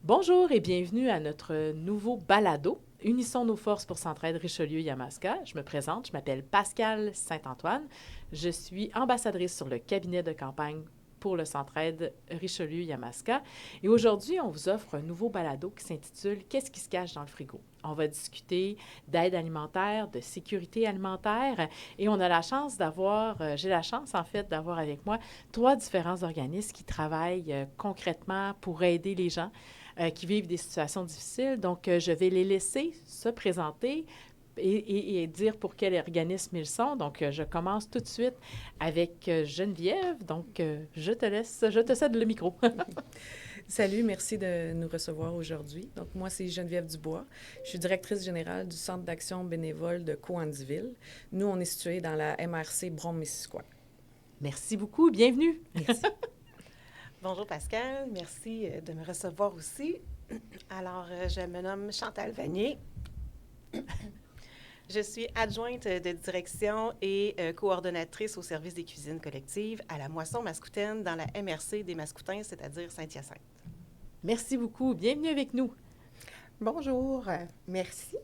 Bonjour et bienvenue à notre nouveau balado. Unissons nos forces pour Centraide Richelieu-Yamaska. Je me présente, je m'appelle Pascale Saint-Antoine. Je suis ambassadrice sur le cabinet de campagne pour le Centraide Richelieu-Yamaska. Et aujourd'hui, on vous offre un nouveau balado qui s'intitule Qu'est-ce qui se cache dans le frigo? On va discuter d'aide alimentaire, de sécurité alimentaire et on a la chance j'ai la chance en fait d'avoir avec moi 3 différents organismes qui travaillent concrètement pour aider les gens qui vivent des situations difficiles. Donc, je vais les laisser se présenter et dire pour quel organisme ils sont. Donc, je commence tout de suite avec Geneviève. Donc, je te cède le micro. Salut, merci de nous recevoir aujourd'hui. Donc, moi, c'est Geneviève Dubois. Je suis directrice générale du Centre d'action bénévole de Coandeville. Nous, on est situé dans la MRC Brome-Missisquoi. Merci beaucoup. Bienvenue. Merci. Bonjour Pascal, merci de me recevoir aussi. Alors, je me nomme Chantal Vanier. Je suis adjointe de direction et coordonnatrice au service des cuisines collectives à la Moisson Mascoutaine dans la MRC des Mascoutins, c'est-à-dire Saint-Hyacinthe. Merci beaucoup. Bienvenue avec nous. Bonjour, merci.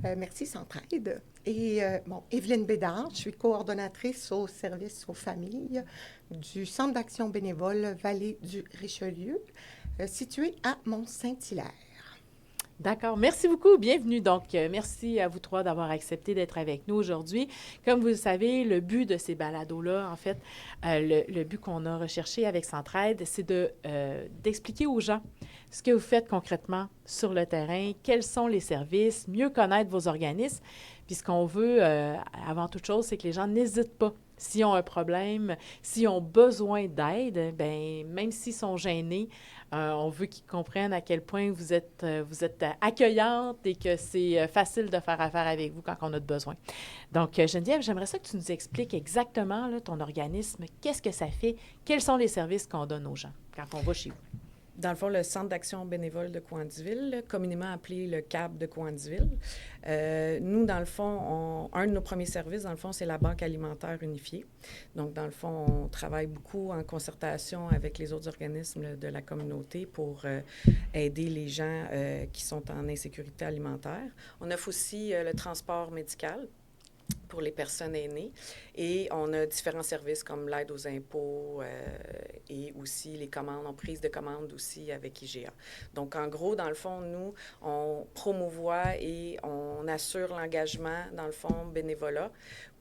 Merci Centraide. Et Evelyne Bédard, je suis coordonnatrice au service aux familles du Centre d'action bénévole Vallée du Richelieu, situé à Mont-Saint-Hilaire. D'accord. Merci beaucoup. Bienvenue. Donc, merci à vous trois d'avoir accepté d'être avec nous aujourd'hui. Comme vous le savez, le but de ces balados-là, en fait, le but qu'on a recherché avec Centraide, c'est d'expliquer aux gens ce que vous faites concrètement sur le terrain, quels sont les services, mieux connaître vos organismes. Puis ce qu'on veut, avant toute chose, c'est que les gens n'hésitent pas. S'ils ont un problème, s'ils ont besoin d'aide, bien, même s'ils sont gênés, on veut qu'ils comprennent à quel point vous êtes accueillante et que c'est facile de faire affaire avec vous quand on a besoin. Donc, Geneviève, j'aimerais ça que tu nous expliques exactement là, ton organisme, qu'est-ce que ça fait, quels sont les services qu'on donne aux gens quand on va chez vous. Dans le fond, le Centre d'action bénévole de Coandeville, communément appelé le CAB de Coandeville. Nous, dans le fond, un de nos premiers services, dans le fond, c'est la Banque alimentaire unifiée. Donc, dans le fond, on travaille beaucoup en concertation avec les autres organismes de la communauté pour aider les gens qui sont en insécurité alimentaire. On offre aussi le transport médical pour les personnes aînées. Et on a différents services comme l'aide aux impôts et aussi les commandes, en prise de commande aussi avec IGA. Donc, en gros, dans le fond, nous, on promouvoit et on assure l'engagement, dans le fond, bénévolat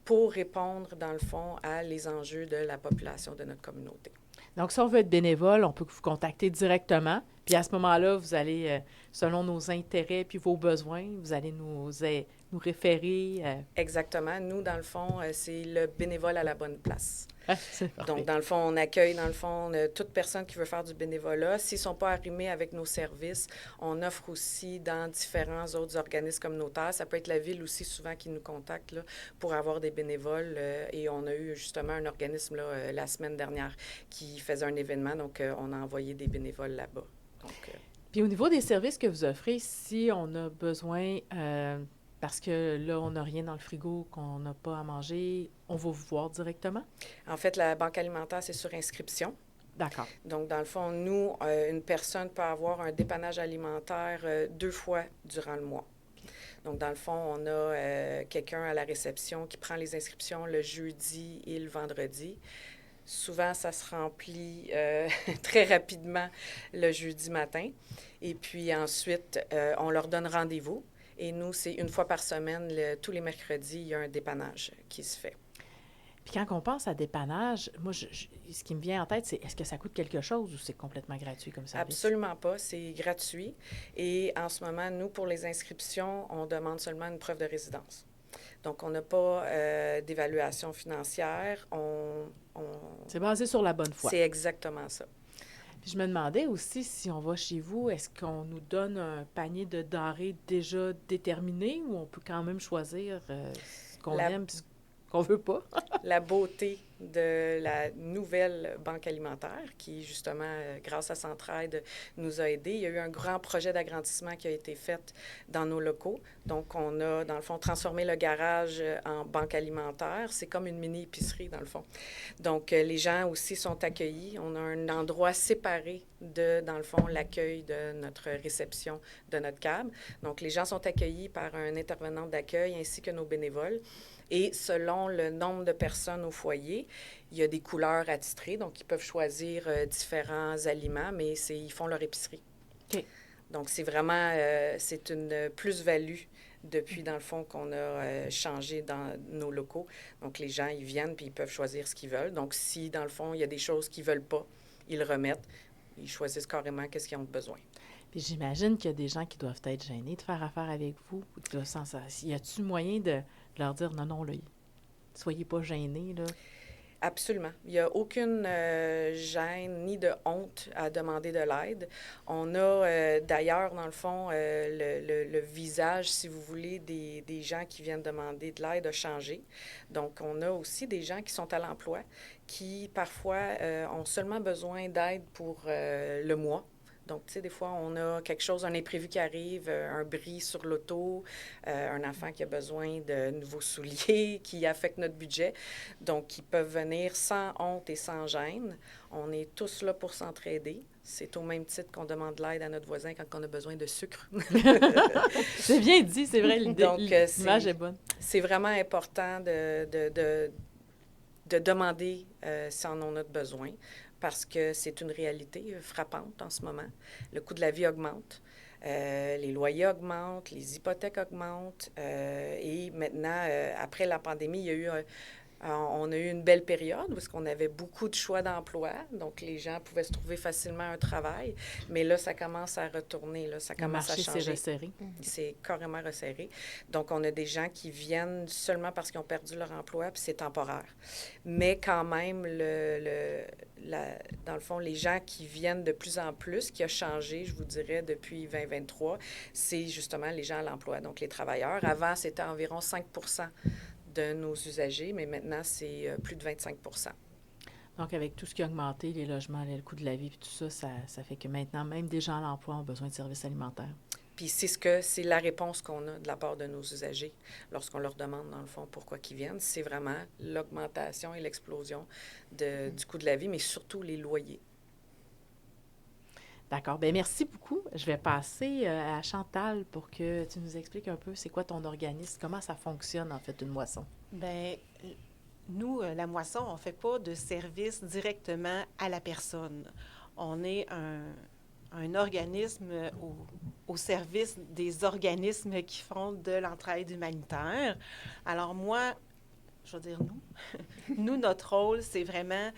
pour répondre, dans le fond, à les enjeux de la population de notre communauté. Donc, si on veut être bénévole, on peut vous contacter directement. Puis à ce moment-là, vous allez, selon nos intérêts puis vos besoins, vous allez nous référer. Exactement. Nous, dans le fond, c'est le bénévole à la bonne place. C'est parfait. Donc, dans le fond, on accueille, dans le fond, toute personne qui veut faire du bénévolat. S'ils ne sont pas arrimés avec nos services, on offre aussi dans différents autres organismes communautaires. Ça peut être la ville aussi, souvent, qui nous contacte là, pour avoir des bénévoles. Et on a eu justement un organisme là, la semaine dernière qui faisait un événement. Donc, on a envoyé des bénévoles là-bas. Donc, Puis au niveau des services que vous offrez, si on a besoin, parce que là, on n'a rien dans le frigo, qu'on n'a pas à manger, on va vous voir directement? En fait, la banque alimentaire, c'est sur inscription. D'accord. Donc, dans le fond, nous, une personne peut avoir un dépannage alimentaire 2 fois durant le mois. Donc, dans le fond, on a quelqu'un à la réception qui prend les inscriptions le jeudi et le vendredi. Souvent, ça se remplit très rapidement le jeudi matin. Et puis ensuite, on leur donne rendez-vous. Et nous, c'est 1 fois par semaine, tous les mercredis, il y a un dépannage qui se fait. Puis quand on pense à dépannage, moi, ce qui me vient en tête, c'est est-ce que ça coûte quelque chose ou c'est complètement gratuit comme service? Absolument pas, c'est gratuit. Et en ce moment, nous, pour les inscriptions, on demande seulement une preuve de résidence. Donc, on n'a pas d'évaluation financière. C'est basé sur la bonne foi. C'est exactement ça. Puis je me demandais aussi, si on va chez vous, est-ce qu'on nous donne un panier de denrées déjà déterminé ou on peut quand même choisir ce qu'on aime et ce qu'on veut pas. La beauté de la nouvelle banque alimentaire qui, justement, grâce à Centraide, nous a aidés. Il y a eu un grand projet d'agrandissement qui a été fait dans nos locaux. Donc, on a, dans le fond, transformé le garage en banque alimentaire. C'est comme une mini-épicerie, dans le fond. Donc, les gens aussi sont accueillis. On a un endroit séparé de, dans le fond, l'accueil de notre réception de notre cab. Donc, les gens sont accueillis par un intervenant d'accueil ainsi que nos bénévoles. Et selon le nombre de personnes au foyer, il y a des couleurs attitrées. Donc, ils peuvent choisir différents aliments, mais ils font leur épicerie. OK. Donc, c'est vraiment, c'est une plus-value depuis, dans le fond, qu'on a changé dans nos locaux. Donc, les gens, ils viennent puis ils peuvent choisir ce qu'ils veulent. Donc, si, dans le fond, il y a des choses qu'ils ne veulent pas, ils le remettent. Ils choisissent carrément qu'est-ce qu'ils ont besoin. Puis j'imagine qu'il y a des gens qui doivent être gênés de faire affaire avec vous. Y a-t-il moyen de leur dire non, là, soyez pas gênés, là? Absolument. Il n'y a aucune gêne ni de honte à demander de l'aide. On a d'ailleurs, dans le fond, le visage, si vous voulez, des gens qui viennent demander de l'aide a changé. Donc, on a aussi des gens qui sont à l'emploi qui, parfois, ont seulement besoin d'aide pour le mois. Donc, tu sais, des fois, on a quelque chose, un imprévu qui arrive, un bris sur l'auto, un enfant qui a besoin de nouveaux souliers qui affectent notre budget. Donc, ils peuvent venir sans honte et sans gêne. On est tous là pour s'entraider. C'est au même titre qu'on demande de l'aide à notre voisin quand on a besoin de sucre. C'est bien dit, c'est vrai, l'image est bonne. C'est vraiment important de demander si on en a besoin, parce que c'est une réalité frappante en ce moment. Le coût de la vie augmente, les loyers augmentent, les hypothèques augmentent, et maintenant, après la pandémie, on a eu une belle période où on avait beaucoup de choix d'emploi, donc les gens pouvaient se trouver facilement un travail, mais là, ça commence à retourner, là, ça commence à changer. Le marché s'est resserré. C'est carrément resserré. Donc, on a des gens qui viennent seulement parce qu'ils ont perdu leur emploi, puis c'est temporaire. Mais quand même, dans le fond, les gens qui viennent de plus en plus, qui a changé, je vous dirais, depuis 2023, c'est justement les gens à l'emploi, donc les travailleurs. Avant, c'était environ 5 de nos usagers, mais maintenant, c'est plus de 25 %. Donc, avec tout ce qui a augmenté, les logements, le coût de la vie, puis tout ça, ça fait que maintenant, même des gens à l'emploi ont besoin de services alimentaires. Puis c'est la réponse qu'on a de la part de nos usagers lorsqu'on leur demande, dans le fond, pourquoi ils viennent. C'est vraiment l'augmentation et l'explosion du coût de la vie, mais surtout les loyers. D'accord. Bien, merci beaucoup. Je vais passer à Chantal pour que tu nous expliques un peu c'est quoi ton organisme, comment ça fonctionne, en fait, une moisson. Bien, nous, la moisson, on ne fait pas de service directement à la personne. On est un organisme au service des organismes qui font de l'entraide humanitaire. Alors moi, je veux dire nous, notre rôle, c'est vraiment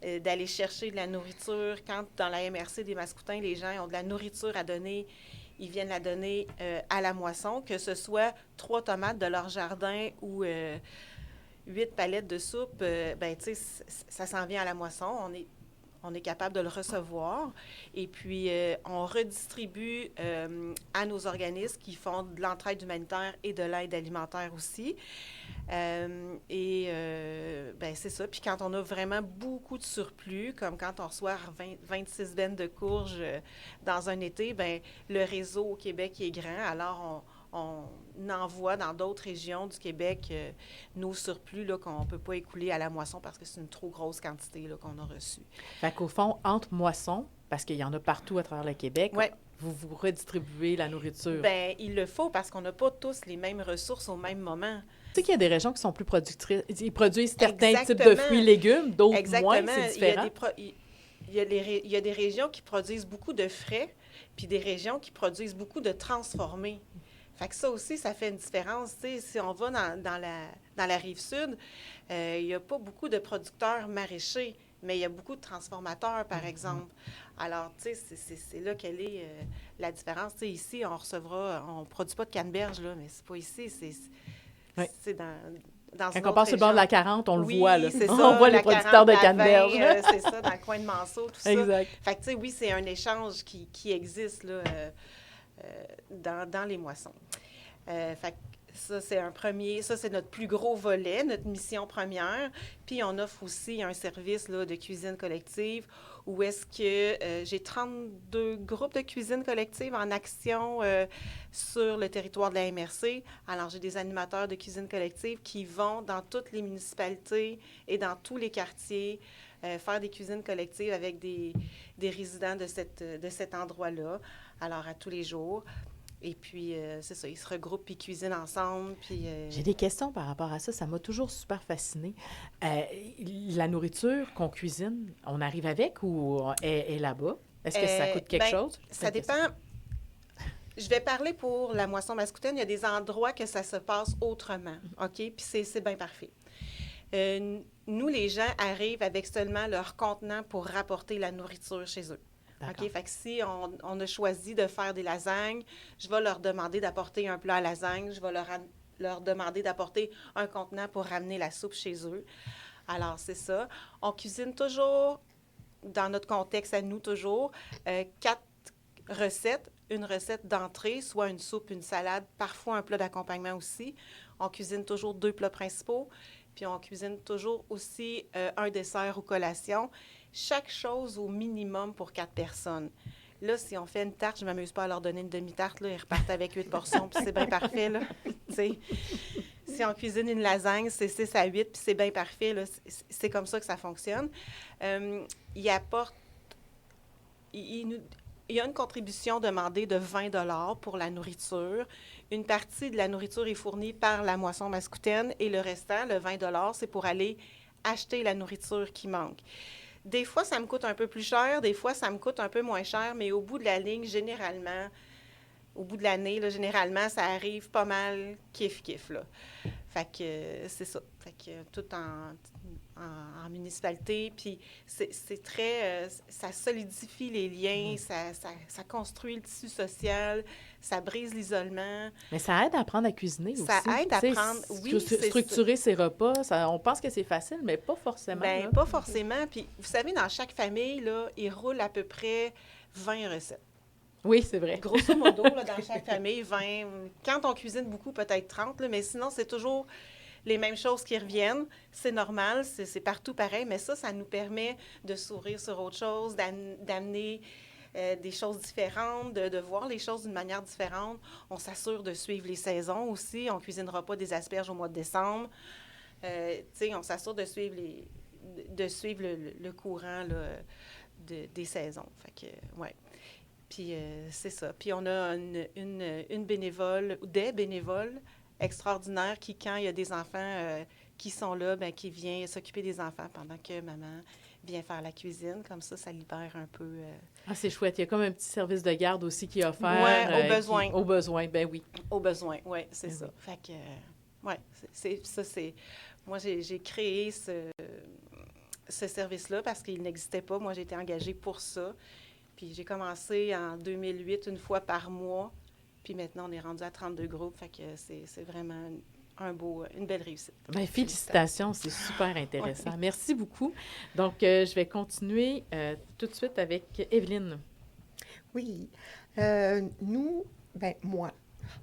d'aller chercher de la nourriture. Quand dans la MRC des Mascoutins, les gens ont de la nourriture à donner, ils viennent la donner à la moisson, que ce soit 3 tomates de leur jardin ou 8 palettes de soupe, ben tu sais, ça s'en vient à la moisson. On est capable de le recevoir. Et puis, on redistribue à nos organismes qui font de l'entraide humanitaire et de l'aide alimentaire aussi. Ben c'est ça. Puis quand on a vraiment beaucoup de surplus, comme quand on reçoit 26 bennes de courges dans un été, ben le réseau au Québec est grand. Alors, on envoie dans d'autres régions du Québec nos surplus là, qu'on ne peut pas écouler à la moisson parce que c'est une trop grosse quantité là, qu'on a reçue. Fait qu'au fond, entre moissons, parce qu'il y en a partout à travers le Québec, ouais. vous redistribuez la nourriture. Bien, il le faut parce qu'on n'a pas tous les mêmes ressources au même moment. Tu sais qu'il y a des régions qui sont plus productrices. Ils produisent certains types de fruits et légumes, d'autres moins, c'est différent. Il y a des régions qui produisent beaucoup de frais, puis des régions qui produisent beaucoup de transformés. Fait que ça aussi, ça fait une différence. Tu sais, si on va dans la Rive-Sud, il n'y a pas beaucoup de producteurs maraîchers, mais il y a beaucoup de transformateurs, par exemple. Alors, tu sais, c'est là quelle est la différence. Tu sais, ici, on ne produit pas de canneberge, là, mais c'est pas ici, c'est dans quand on passe sur le bord de la 40, on le voit, là. C'est ça, on voit les producteurs de canneberge. C'est ça, dans le coin de Manceau, tout ça. Exact. Fait que, tu sais, oui, c'est un échange qui existe, là, dans les moissons. Fait que Ça, c'est notre plus gros volet, notre mission première. Puis, on offre aussi un service là, de cuisine collective où est-ce que j'ai 32 groupes de cuisine collective en action sur le territoire de la MRC. Alors, j'ai des animateurs de cuisine collective qui vont dans toutes les municipalités et dans tous les quartiers faire des cuisines collectives avec des résidents de cet endroit-là, alors à tous les jours. Et puis, c'est ça, ils se regroupent puis cuisinent ensemble. Puis, J'ai des questions par rapport à ça. Ça m'a toujours super fascinée. La nourriture qu'on cuisine, on arrive avec ou est là-bas? Est-ce que ça coûte quelque chose? Ça dépend. Je vais parler pour la moisson mascoutaine. Il y a des endroits que ça se passe autrement, OK? Puis c'est bien parfait. Nous, les gens arrivent avec seulement leur contenant pour rapporter la nourriture chez eux. OK? Fait que si on a choisi de faire des lasagnes, je vais leur demander d'apporter un plat à lasagne, je vais leur demander d'apporter un contenant pour ramener la soupe chez eux. Alors, c'est ça. On cuisine toujours, dans notre contexte à nous toujours, 4 recettes. Une recette d'entrée, soit une soupe, une salade, parfois un plat d'accompagnement aussi. On cuisine toujours 2 plats principaux, puis on cuisine toujours aussi un dessert ou collation. Chaque chose au minimum pour 4 personnes. Là, si on fait une tarte, je ne m'amuse pas à leur donner une demi-tarte, là, ils repartent avec 8 portions, puis c'est bien parfait, là. Si on cuisine une lasagne, c'est 6 à 8, puis c'est bien parfait, là. C'est comme ça que ça fonctionne. Il y a une contribution demandée de 20 $ pour la nourriture. Une partie de la nourriture est fournie par la moisson mascoutaine et le restant, le 20 $, c'est pour aller acheter la nourriture qui manque. Des fois, ça me coûte un peu plus cher, des fois, ça me coûte un peu moins cher, mais au bout de la ligne, généralement, au bout de l'année, là, généralement, ça arrive pas mal kiff-kiff, là. Fait que c'est ça. Fait que tout en municipalité, puis c'est très... ça solidifie les liens, ça construit le tissu social, ça brise l'isolement. Mais ça aide à apprendre à cuisiner aussi. Ça aide à apprendre, oui, c'est structurer ses repas, on pense que c'est facile, mais pas forcément. Bien, pas forcément. Puis, vous savez, dans chaque famille, là, ils roulent à peu près 20 recettes. Oui, c'est vrai. Grosso modo, là, dans chaque famille, 20. Quand on cuisine beaucoup, peut-être 30, là, mais sinon, c'est toujours les mêmes choses qui reviennent. C'est normal, c'est partout pareil, mais ça nous permet de s'ouvrir sur autre chose, d'amener des choses différentes, de voir les choses d'une manière différente. On s'assure de suivre les saisons aussi. On ne cuisinera pas des asperges au mois de décembre. On s'assure de suivre le courant là, des saisons. Fait que, ouais. Puis c'est ça. Puis on a une bénévole, ou des bénévoles extraordinaires qui, quand il y a des enfants qui sont là, bien, qui viennent s'occuper des enfants pendant que maman vient faire la cuisine. Comme ça libère un peu... Ah, c'est chouette. Il y a comme un petit service de garde aussi qui est offert. Oui, au besoin. Au besoin, ben oui. Au besoin, oui, c'est ça. Oui. Fait que, oui, c'est... Moi, j'ai créé ce service-là parce qu'il n'existait pas. Moi, j'ai été engagée pour ça. Puis j'ai commencé en 2008, une fois par mois. Puis maintenant, on est rendu à 32 groupes. Fait que c'est vraiment une belle réussite. Bien, félicitations, c'est super intéressant. Ouais. Merci beaucoup. Donc, je vais continuer tout de suite avec Evelyne. Oui. Moi,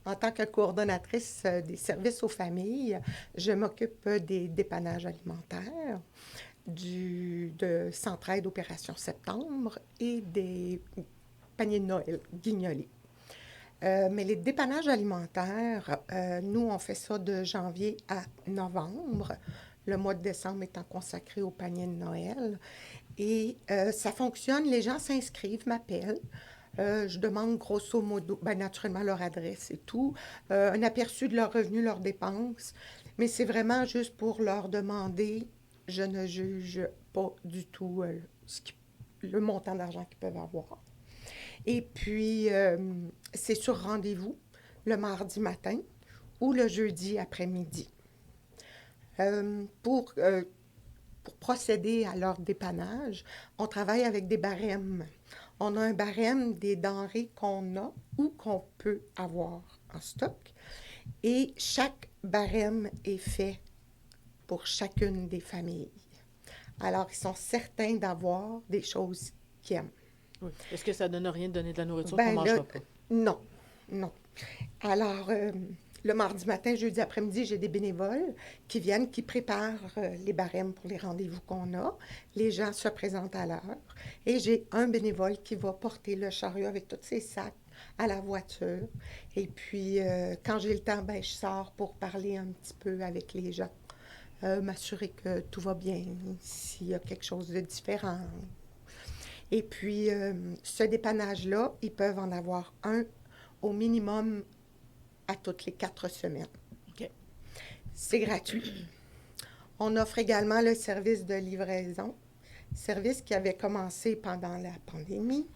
en tant que coordonnatrice des services aux familles, je m'occupe des dépannages alimentaires, de Centraide Opération Septembre et des paniers de Noël guignolés. Mais les dépannages alimentaires, nous, on fait ça de janvier à novembre, le mois de décembre étant consacré au panier de Noël. Et ça fonctionne, les gens s'inscrivent, m'appellent. Je demande grosso modo, naturellement leur adresse et tout, un aperçu de leurs revenus, leurs dépenses, mais c'est vraiment juste pour leur demander, je ne juge pas du tout le montant d'argent qu'ils peuvent avoir. Et puis, c'est sur rendez-vous le mardi matin ou le jeudi après-midi. Pour procéder à leur dépannage, on travaille avec des barèmes. On a un barème des denrées qu'on a ou qu'on peut avoir en stock. Et chaque barème est fait pour chacune des familles. Alors, ils sont certains d'avoir des choses qu'ils aiment. Oui. Est-ce que ça ne donne rien de donner de la nourriture qu'on ne mangera pas? Non. Alors, le mardi matin, jeudi après-midi, j'ai des bénévoles qui viennent, qui préparent les barèmes pour les rendez-vous qu'on a. Les gens se présentent à l'heure. Et j'ai un bénévole qui va porter le chariot avec tous ses sacs à la voiture. Et puis, quand j'ai le temps, ben, je sors pour parler un petit peu avec les gens, m'assurer que tout va bien, s'il y a quelque chose de différent. Et puis, ce dépannage-là, ils peuvent en avoir un au minimum à toutes les 4 semaines. OK. C'est gratuit. On offre également le service de livraison, service qui avait commencé pendant la pandémie.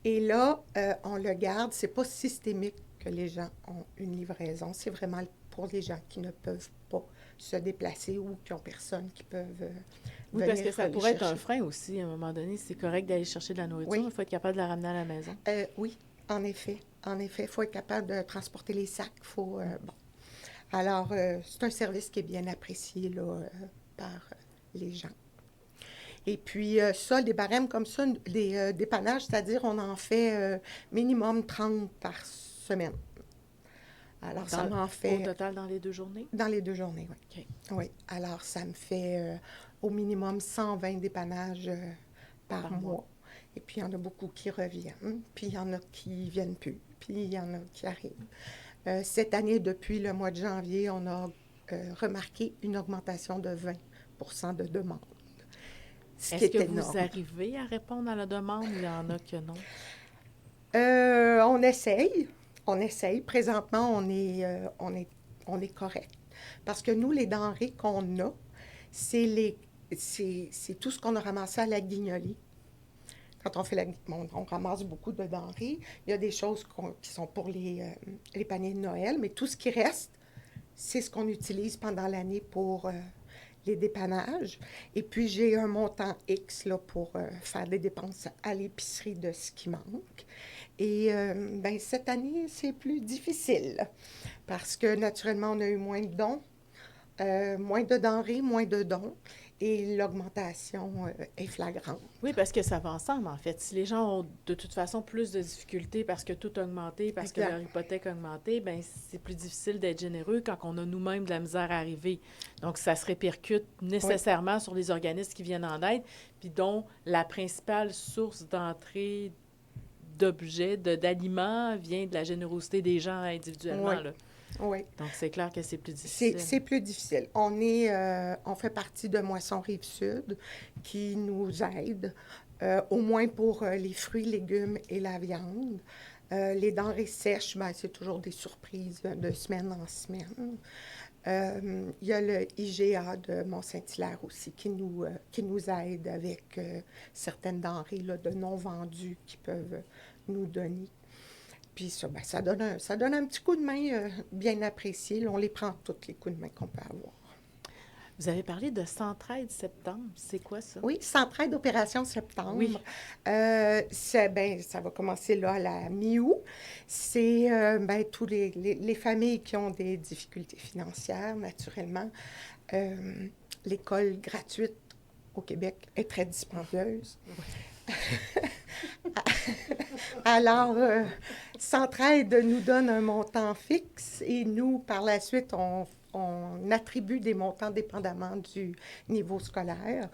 Et là, on le garde. C'est pas systémique que les gens ont une livraison. C'est vraiment pour les gens qui ne peuvent pas se déplacer ou qui n'ont personne qui peuvent Oui, venir parce que ça les pourrait être un chercher. frein aussi, à un moment donné. C'est correct d'aller chercher de la nourriture, Oui. il faut être capable de la ramener à la maison. Oui, en effet. En effet, il faut être capable de transporter les sacs. Bon. Alors, c'est un service qui est bien apprécié là, par les gens. Et puis, ça, des barèmes comme ça, des dépannages, c'est-à-dire on en fait minimum 30 par semaine. Alors, ça m'en Au fait total, dans les 2 journées? dans les 2 journées, oui. OK. Oui, alors ça me fait au minimum 120 dépannages par mois. Et puis, il y en a beaucoup qui reviennent, puis il y en a qui viennent plus, puis il y en a qui arrivent. Cette année, depuis le mois de janvier, on a remarqué une augmentation de 20 de demandes. Est-ce que vous arrivez à répondre à la demande ou il y en a que non? On essaye. On essaye. Présentement, on est correct. Parce que nous, les denrées qu'on a, c'est tout ce qu'on a ramassé à la guignolée. Quand on fait on ramasse beaucoup de denrées. Il y a des choses qui sont pour les paniers de Noël, mais tout ce qui reste, c'est ce qu'on utilise pendant l'année pour les dépannages. Et puis, j'ai un montant X là, pour faire des dépenses à l'épicerie de ce qui manque. Et ben, cette année, c'est plus difficile parce que, naturellement, on a eu moins de dons, moins de denrées, moins de dons. Et l'augmentation est flagrante. Oui, parce que ça va ensemble, en fait. Si les gens ont de toute façon plus de difficultés parce que tout a augmenté, parce que leur hypothèque a augmenté, bien, c'est plus difficile d'être généreux quand on a nous-mêmes de la misère à arriver. Donc, ça se répercute nécessairement sur les organismes qui viennent en aide, puis dont la principale source d'entrée d'objets, d'aliments vient de la générosité des gens individuellement. Oui. Là. Oui. Donc, c'est clair que c'est plus difficile. C'est plus difficile. On fait partie de Moisson Rive-Sud qui nous aide, au moins pour les fruits, légumes et la viande. Les denrées sèches, ben, c'est toujours des surprises de semaine en semaine. Il y a le IGA de Mont-Saint-Hilaire aussi qui nous aide avec certaines denrées là, de non-vendues qu'ils peuvent nous donner. Puis ça, ben, ça donne un petit coup de main bien apprécié. Là, on les prend tous les coups de main qu'on peut avoir. Vous avez parlé de Centraide septembre. C'est quoi ça? Oui, Centraide Opération Septembre. Oui. Ça va commencer là à la mi-août. C'est tous les familles qui ont des difficultés financières, naturellement. L'école gratuite au Québec est très dispendieuse. Alors, Centraide nous donne un montant fixe et nous, par la suite, on attribue des montants dépendamment du niveau scolaire,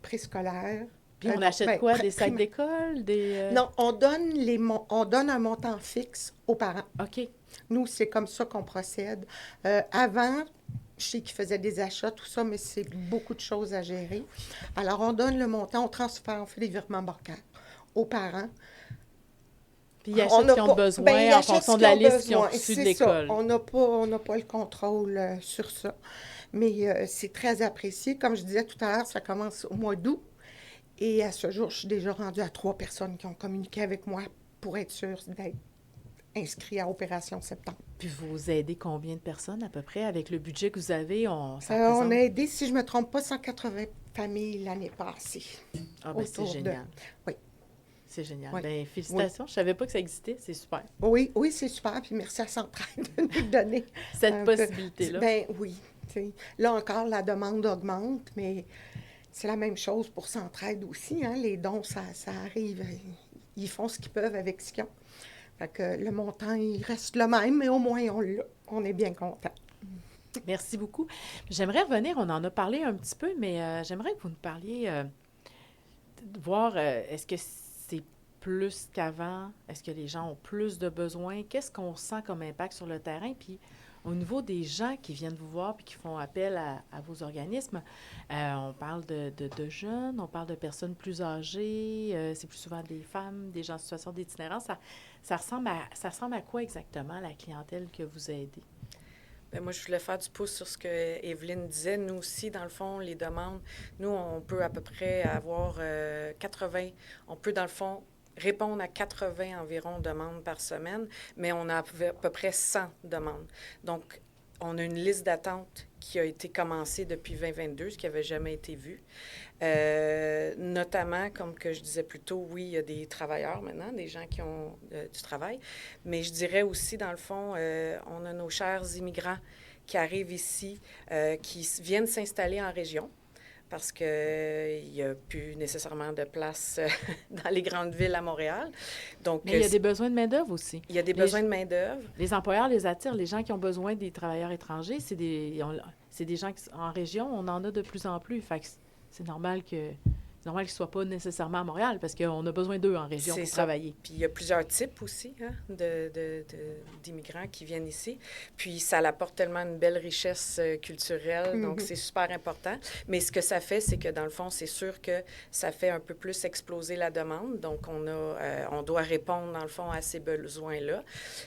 préscolaire. Puis on achète quoi? Des sacs d'école? Non, on donne un montant fixe aux parents. OK. Nous, c'est comme ça qu'on procède. Avant, je sais qu'ils faisaient des achats, tout ça, mais c'est beaucoup de choses à gérer. Alors, on donne le montant, on transfère, on fait des virements bancaires aux parents. Puis ils achètent ce qu'ils ont besoin en fonction de la liste qu'ils ont reçue de l'école. On n'a pas le contrôle sur ça. Mais c'est très apprécié. Comme je disais tout à l'heure, ça commence au mois d'août. Et à ce jour, je suis déjà rendue à 3 personnes qui ont communiqué avec moi pour être sûre d'être inscrits à Opération Septembre. Puis vous aidez combien de personnes à peu près avec le budget que vous avez? On a aidé, si je ne me trompe pas, 180 familles l'année passée. Ah bien, c'est génial. Oui. C'est génial. Oui. Bien, félicitations. Oui. Je ne savais pas que ça existait. C'est super. Oui, c'est super. Puis merci à Centraide de nous donner cette possibilité-là. Bien, oui. Là encore, la demande augmente, mais c'est la même chose pour Centraide aussi. Hein? Les dons, ça arrive. Ils font ce qu'ils peuvent avec ce qu'ils ont. Fait que le montant, il reste le même, mais au moins, on l'a. on est bien contents. Merci beaucoup. J'aimerais revenir, on en a parlé un petit peu, mais j'aimerais que vous nous parliez de voir, est-ce que c'est plus qu'avant? Est-ce que les gens ont plus de besoins? Qu'est-ce qu'on sent comme impact sur le terrain? Puis, au niveau des gens qui viennent vous voir puis qui font appel à vos organismes, on parle de jeunes, on parle de personnes plus âgées, c'est plus souvent des femmes, des gens en situation d'itinérance. Ça ressemble à quoi exactement, la clientèle que vous aidez? Bien, moi, je voulais faire du pouce sur ce que Evelyne disait. Nous aussi, dans le fond, les demandes, nous, on peut à peu près avoir 80, on peut, dans le fond, répondre à 80 environ demandes par semaine, mais on a à peu près 100 demandes. Donc, on a une liste d'attente qui a été commencée depuis 2022, ce qui n'avait jamais été vu. Notamment, comme que je disais plus tôt, oui, il y a des travailleurs maintenant, des gens qui ont du travail, mais je dirais aussi, dans le fond, on a nos chers immigrants qui arrivent ici, qui viennent s'installer en région, parce qu'il n'y a plus nécessairement de place dans les grandes villes à Montréal. Donc, mais il y a des besoins de main-d'œuvre aussi. Il y a des besoins de main-d'œuvre. Les employeurs les attirent. Les gens qui ont besoin des travailleurs étrangers, c'est des gens qui, en région, on en a de plus en plus. Fait que c'est normal qu'ils ne soient pas nécessairement à Montréal parce qu'on a besoin d'eux en région pour travailler. Puis il y a plusieurs types aussi d'immigrants qui viennent ici. Puis ça apporte tellement une belle richesse culturelle, donc c'est super important. Mais ce que ça fait, c'est que dans le fond, c'est sûr que ça fait un peu plus exploser la demande. Donc on doit répondre dans le fond à ces besoins-là.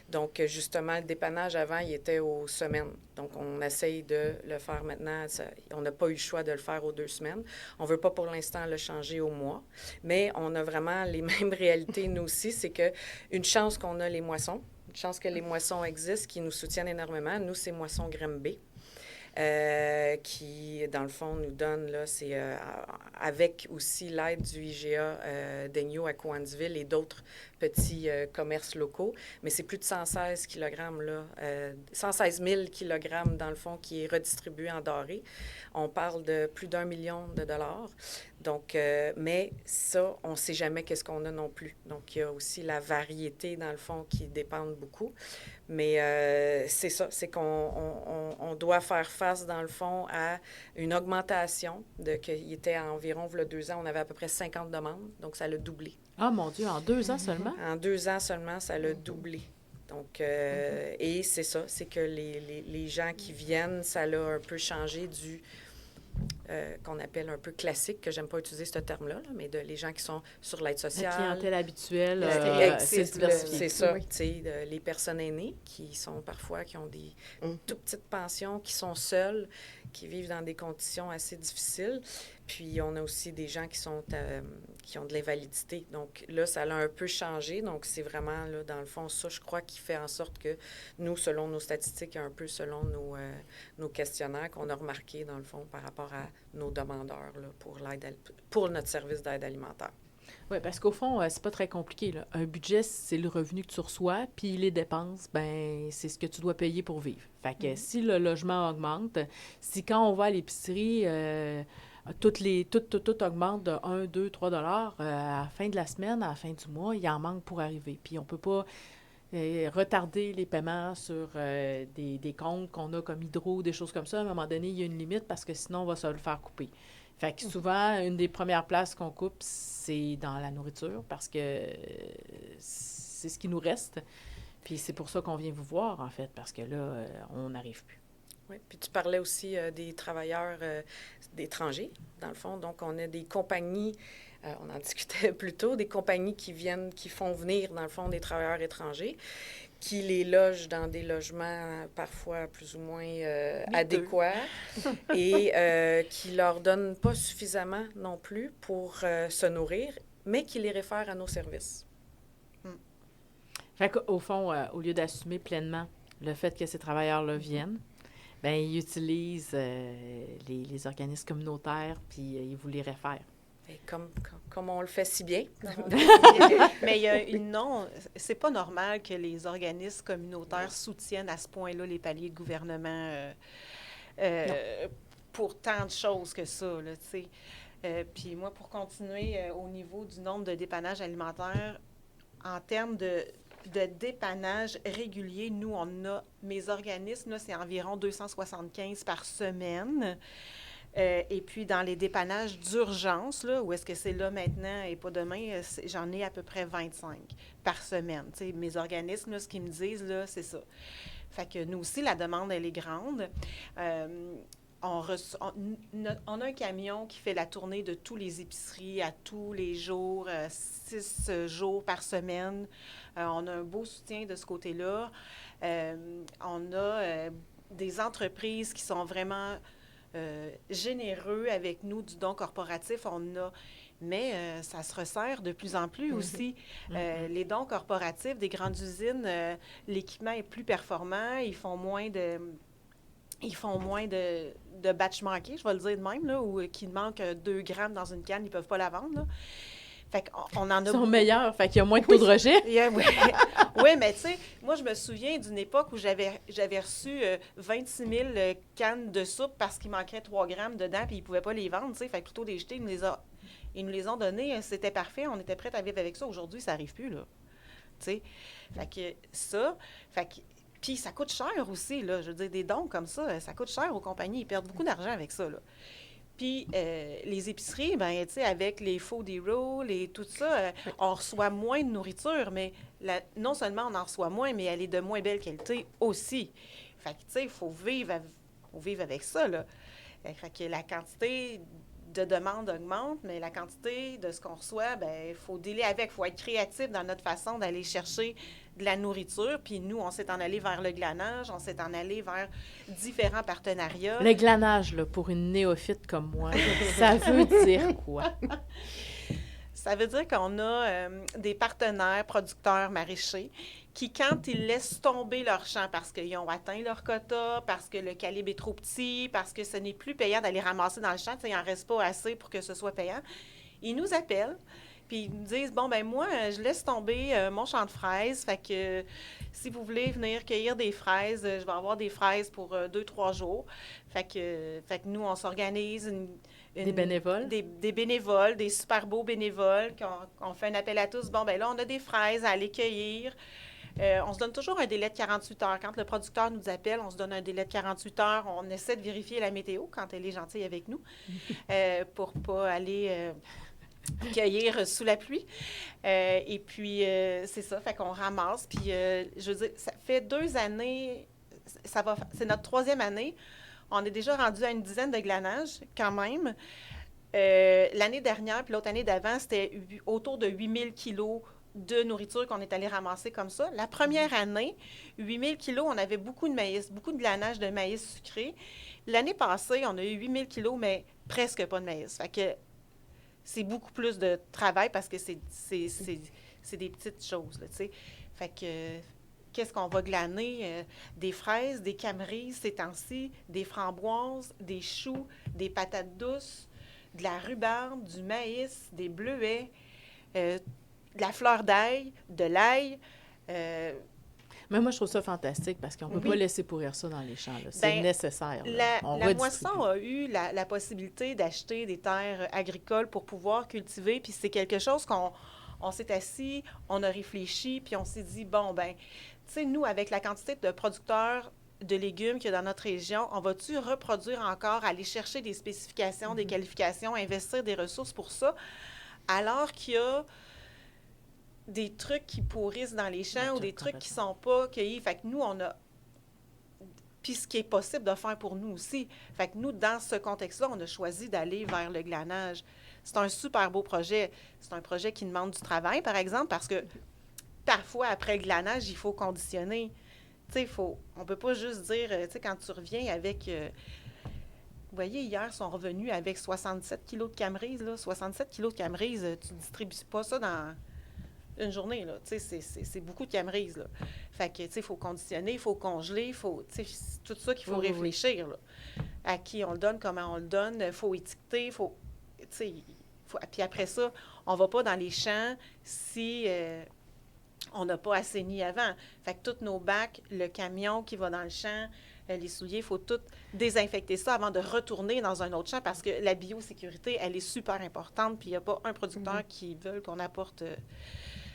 Donc justement, le dépannage avant, il était aux semaines. Donc on essaye de le faire maintenant. On n'a pas eu le choix de le faire aux 2 semaines. On ne veut pas pour l'instant le changer au mois, mais on a vraiment les mêmes réalités, nous aussi. C'est qu'une chance qu'on a les moissons, une chance que les moissons existent, qui nous soutiennent énormément. Nous, c'est Moissons Grimby, qui, dans le fond, nous donne, là, c'est avec aussi l'aide du IGA d'Egno à Cowansville et d'autres petits commerces locaux, mais c'est plus de 116 kg, là, 116 000 kg, dans le fond, qui est redistribué en denrées. On parle de plus d'1 million de dollars. Donc, mais ça, on ne sait jamais qu'est-ce qu'on a non plus. Donc, il y a aussi la variété, dans le fond, qui dépend beaucoup. Mais c'est ça, c'est qu'on doit faire face, dans le fond, à une augmentation qu'il était à environ, il y a 2 ans, on avait à peu près 50 demandes, donc ça l'a doublé. Ah, mon Dieu, en 2 ans seulement? En 2 ans seulement, ça l'a doublé. Donc, et c'est ça, c'est que les gens qui viennent, ça l'a un peu changé du... qu'on appelle un peu classique, que j'aime pas utiliser ce terme-là, là, mais les gens qui sont sur l'aide sociale. La clientèle habituelle, c'est diversifié. C'est ça, tu sais, les personnes aînées qui sont parfois, qui ont des toutes petites pensions, qui sont seules, qui vivent dans des conditions assez difficiles. Puis, on a aussi des gens qui ont de l'invalidité. Donc, là, ça a un peu changé. Donc, c'est vraiment, là, dans le fond, ça, je crois, qui fait en sorte que nous, selon nos statistiques et un peu selon nos questionnaires qu'on a remarqués, dans le fond, par rapport à nos demandeurs là, pour notre service d'aide alimentaire. Oui, parce qu'au fond, c'est pas très compliqué, là. Un budget, c'est le revenu que tu reçois, puis les dépenses, ben c'est ce que tu dois payer pour vivre. Fait que si le logement augmente, si quand on va à l'épicerie, tout augmente de 1, 2, 3 dollars, à la fin de la semaine, à la fin du mois, il en manque pour arriver. Puis on peut pas retarder les paiements sur des comptes qu'on a comme Hydro, des choses comme ça. À un moment donné, il y a une limite parce que sinon, on va se le faire couper. Fait que souvent, une des premières places qu'on coupe, c'est dans la nourriture parce que c'est ce qui nous reste. Puis c'est pour ça qu'on vient vous voir, en fait, parce que là, on n'arrive plus. Oui, puis tu parlais aussi des travailleurs d'étrangers, dans le fond. Donc, on a des compagnies, on en discutait plus tôt, des compagnies qui font venir, dans le fond, des travailleurs étrangers, qui les logent dans des logements parfois plus ou moins adéquats et qui leur donnent pas suffisamment non plus pour se nourrir, mais qui les réfèrent à nos services. Fait qu'au fond, au lieu d'assumer pleinement le fait que ces travailleurs-là viennent, bien, ils utilisent les organismes communautaires, puis ils vous les réfèrent. Et comme on le fait si bien. Mais il y a c'est pas normal que les organismes communautaires soutiennent à ce point-là les paliers de gouvernement pour tant de choses que ça, là, tu sais. Puis moi, pour continuer au niveau du nombre de dépannages alimentaires, en termes de de dépannage régulier, nous, on a, mes organismes, là, c'est environ 275 par semaine. Et puis, dans les dépannages d'urgence, là, où est-ce que c'est là maintenant et pas demain, j'en ai à peu près 25 par semaine. Tu sais, mes organismes, là, ce qu'ils me disent, là, c'est ça. Fait que nous aussi, la demande, elle est grande. On a un camion qui fait la tournée de tous les épiceries à tous les jours, 6 jours par semaine. On a un beau soutien de ce côté-là. On a des entreprises qui sont vraiment généreux avec nous du don corporatif. Mais ça se resserre de plus en plus aussi. Les dons corporatifs des grandes usines, l'équipement est plus performant, ils font moins de batch manqués, je vais le dire de même, là, ou qu'il manque 2 grammes dans une canne, ils ne peuvent pas la vendre. Là. Fait qu'on en a Ils sont meilleurs, fait qu'il y a moins de taux de rejet. Oui, mais tu sais, moi, je me souviens d'une époque où j'avais reçu 26 000 cannes de soupe parce qu'il manquait 3 grammes dedans puis ils ne pouvaient pas les vendre, tu sais. Fait que plutôt des jetés, ils nous les ont donnés, c'était parfait, on était prêts à vivre avec ça. Aujourd'hui, ça n'arrive plus, là. Tu sais, fait que ça, puis ça coûte cher aussi, là. Je veux dire, des dons comme ça coûte cher aux compagnies, ils perdent beaucoup d'argent avec ça, là. Puis les épiceries, bien, tu sais, avec les Food Hero, tout ça, on reçoit moins de nourriture, mais non seulement on en reçoit moins, mais elle est de moins belle qualité aussi. Fait que, tu sais, il faut vivre avec ça, là. Fait que la quantité de demande augmente, mais la quantité de ce qu'on reçoit, bien, il faut dealer avec. Il faut être créatif dans notre façon d'aller chercher de la nourriture. Puis nous, on s'est en allé vers le glanage, on s'est en allé vers différents partenariats. Le glanage, là, pour une néophyte comme moi, ça veut dire quoi? Ça veut dire qu'on a des partenaires producteurs maraîchers qui, quand ils laissent tomber leur champ parce qu'ils ont atteint leur quota, parce que le calibre est trop petit, parce que ce n'est plus payant d'aller ramasser dans le champ, il n'en reste pas assez pour que ce soit payant, ils nous appellent, puis ils nous disent, bon, ben moi, je laisse tomber mon champ de fraises, fait que si vous voulez venir cueillir des fraises, je vais avoir des fraises pour 2-3 jours. Fait que nous, on s'organise des bénévoles? Des bénévoles, des super beaux bénévoles, qu'on fait un appel à tous. Bon, ben là, on a des fraises à aller cueillir. On se donne toujours un délai de 48 heures. Quand le producteur nous appelle, on se donne un délai de 48 heures. On essaie de vérifier la météo quand elle est gentille avec nous pour ne pas aller cueillir sous la pluie. Et puis, c'est ça, fait qu'on ramasse. Puis, je veux dire, ça fait 2 années, c'est notre 3e année. On est déjà rendu à une dizaine de glanages, quand même. L'année dernière, puis l'autre année d'avant, c'était autour de 8000 kilos de nourriture qu'on est allé ramasser comme ça. La première année, 8000 kilos, on avait beaucoup de maïs, beaucoup de glanage de maïs sucré. L'année passée, on a eu 8000 kilos, mais presque pas de maïs. Fait que c'est beaucoup plus de travail parce que c'est des petites choses, là, tu sais. Fait que qu'est-ce qu'on va glaner? Des fraises, des camerises ces temps-ci, des framboises, des choux, des patates douces, de la rhubarbe, du maïs, des bleuets, de la fleur d'ail, de l'ail. Mais moi, je trouve ça fantastique parce qu'on ne peut pas laisser pourrir ça dans les champs. Là. C'est nécessaire. La moisson a eu la possibilité d'acheter des terres agricoles pour pouvoir cultiver, puis c'est quelque chose qu'on s'est assis, on a réfléchi, puis on s'est dit, bon, ben, tu sais, nous, avec la quantité de producteurs de légumes qu'il y a dans notre région, on va-tu reproduire encore, aller chercher des spécifications, des qualifications, investir des ressources pour ça, alors qu'il y a des trucs qui pourrissent dans les champs ou des trucs qui ne sont pas cueillis. Fait que nous, on a... Puis ce qui est possible de faire pour nous aussi. Fait que nous, dans ce contexte-là, on a choisi d'aller vers le glanage. C'est un super beau projet. C'est un projet qui demande du travail, par exemple, parce que parfois, après le glanage, il faut conditionner. Tu sais, on ne peut pas juste dire, tu sais, quand tu reviens avec... vous voyez, hier, ils sont revenus avec 67 kilos de camerises, là. 67 kilos de camerises, tu ne distribues pas ça dans une journée, là. Tu sais, c'est beaucoup de camerises, là. Fait que, tu sais, il faut conditionner, il faut congeler, il faut... Tu sais, c'est tout ça qu'il faut réfléchir, là. À qui on le donne, comment on le donne, il faut étiqueter, il faut... Tu sais, puis après ça, on ne va pas dans les champs si... on n'a pas assaini avant. Fait que tous nos bacs, le camion qui va dans le champ, les souliers, il faut tout désinfecter ça avant de retourner dans un autre champ parce que la biosécurité, elle est super importante. Puis il n'y a pas un producteur qui veut qu'on apporte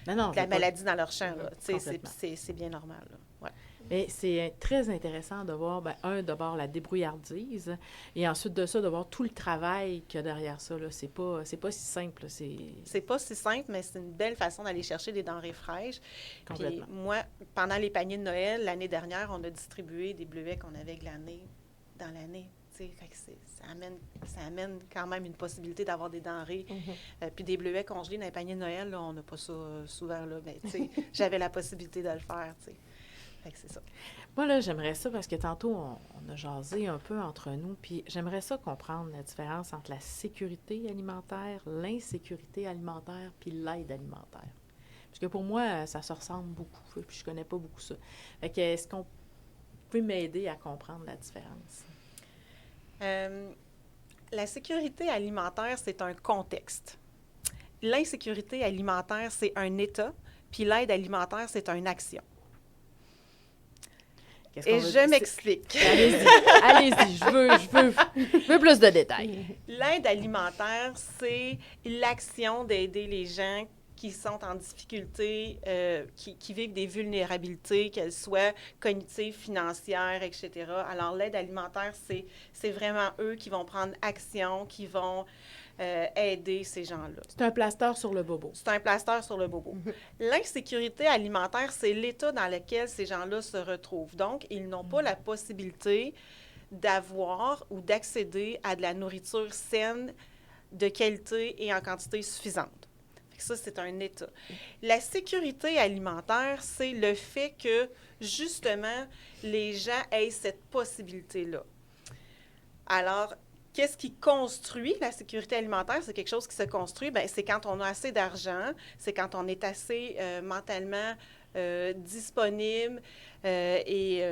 Non, de la maladie dans leur champ. Complètement. C'est bien normal. Là. Ouais. Mais c'est très intéressant de voir, d'abord la débrouillardise, et ensuite de ça, de voir tout le travail qu'il y a derrière ça. C'est pas si simple. C'est pas si simple, mais c'est une belle façon d'aller chercher des denrées fraîches. Complètement. Puis moi, pendant les paniers de Noël, l'année dernière, on a distribué des bleuets qu'on avait glanés dans l'année. Fait que ça amène quand même une possibilité d'avoir des denrées. Puis des bleuets congelés dans les paniers de Noël, là, on n'a pas ça souvent. Là, mais j'avais la possibilité de le faire. Fait que c'est ça. Moi, là, j'aimerais ça, parce que tantôt, on a jasé un peu entre nous, puis j'aimerais ça comprendre la différence entre la sécurité alimentaire, l'insécurité alimentaire, puis l'aide alimentaire. Parce que pour moi, ça se ressemble beaucoup, puis je connais pas beaucoup ça. Fait que, est-ce qu'on peut m'aider à comprendre la différence? La sécurité alimentaire, c'est un contexte. L'insécurité alimentaire, c'est un état, puis l'aide alimentaire, c'est une action. Et je m'explique. Allez-y, je veux plus de détails. L'aide alimentaire, c'est l'action d'aider les gens qui sont en difficulté, qui vivent des vulnérabilités, qu'elles soient cognitives, financières, etc. Alors, l'aide alimentaire, c'est vraiment eux qui vont prendre action, qui vont aider ces gens-là. C'est un plaster sur le bobo. C'est un plaster sur le bobo. L'insécurité alimentaire, c'est l'état dans lequel ces gens-là se retrouvent. Donc, ils n'ont pas la possibilité d'avoir ou d'accéder à de la nourriture saine, de qualité et en quantité suffisante. Ça, c'est un état. La sécurité alimentaire, c'est le fait que, justement, les gens aient cette possibilité-là. Alors, qu'est-ce qui construit la sécurité alimentaire? C'est quelque chose qui se construit. Bien, c'est quand on a assez d'argent, c'est quand on est assez mentalement disponible et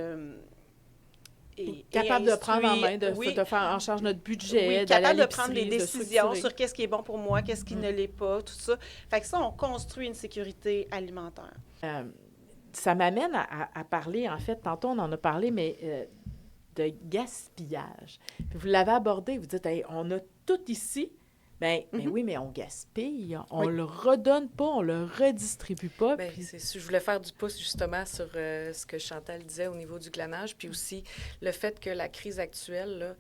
capable de prendre en main, de faire en charge notre budget, capable de prendre les décisions sur qu'est-ce qui est bon pour moi, qu'est-ce qui ne l'est pas, tout ça. Fait que ça, on construit une sécurité alimentaire. Ça m'amène à parler, en fait, tantôt on en a parlé, mais de gaspillage. Puis vous l'avez abordé, vous dites, hey, on a tout ici, bien oui, mais on gaspille, on le redonne pas, on le redistribue pas. Bien, puis... je voulais faire du pouce justement sur ce que Chantal disait au niveau du glanage, puis aussi le fait que la crise actuelle, là,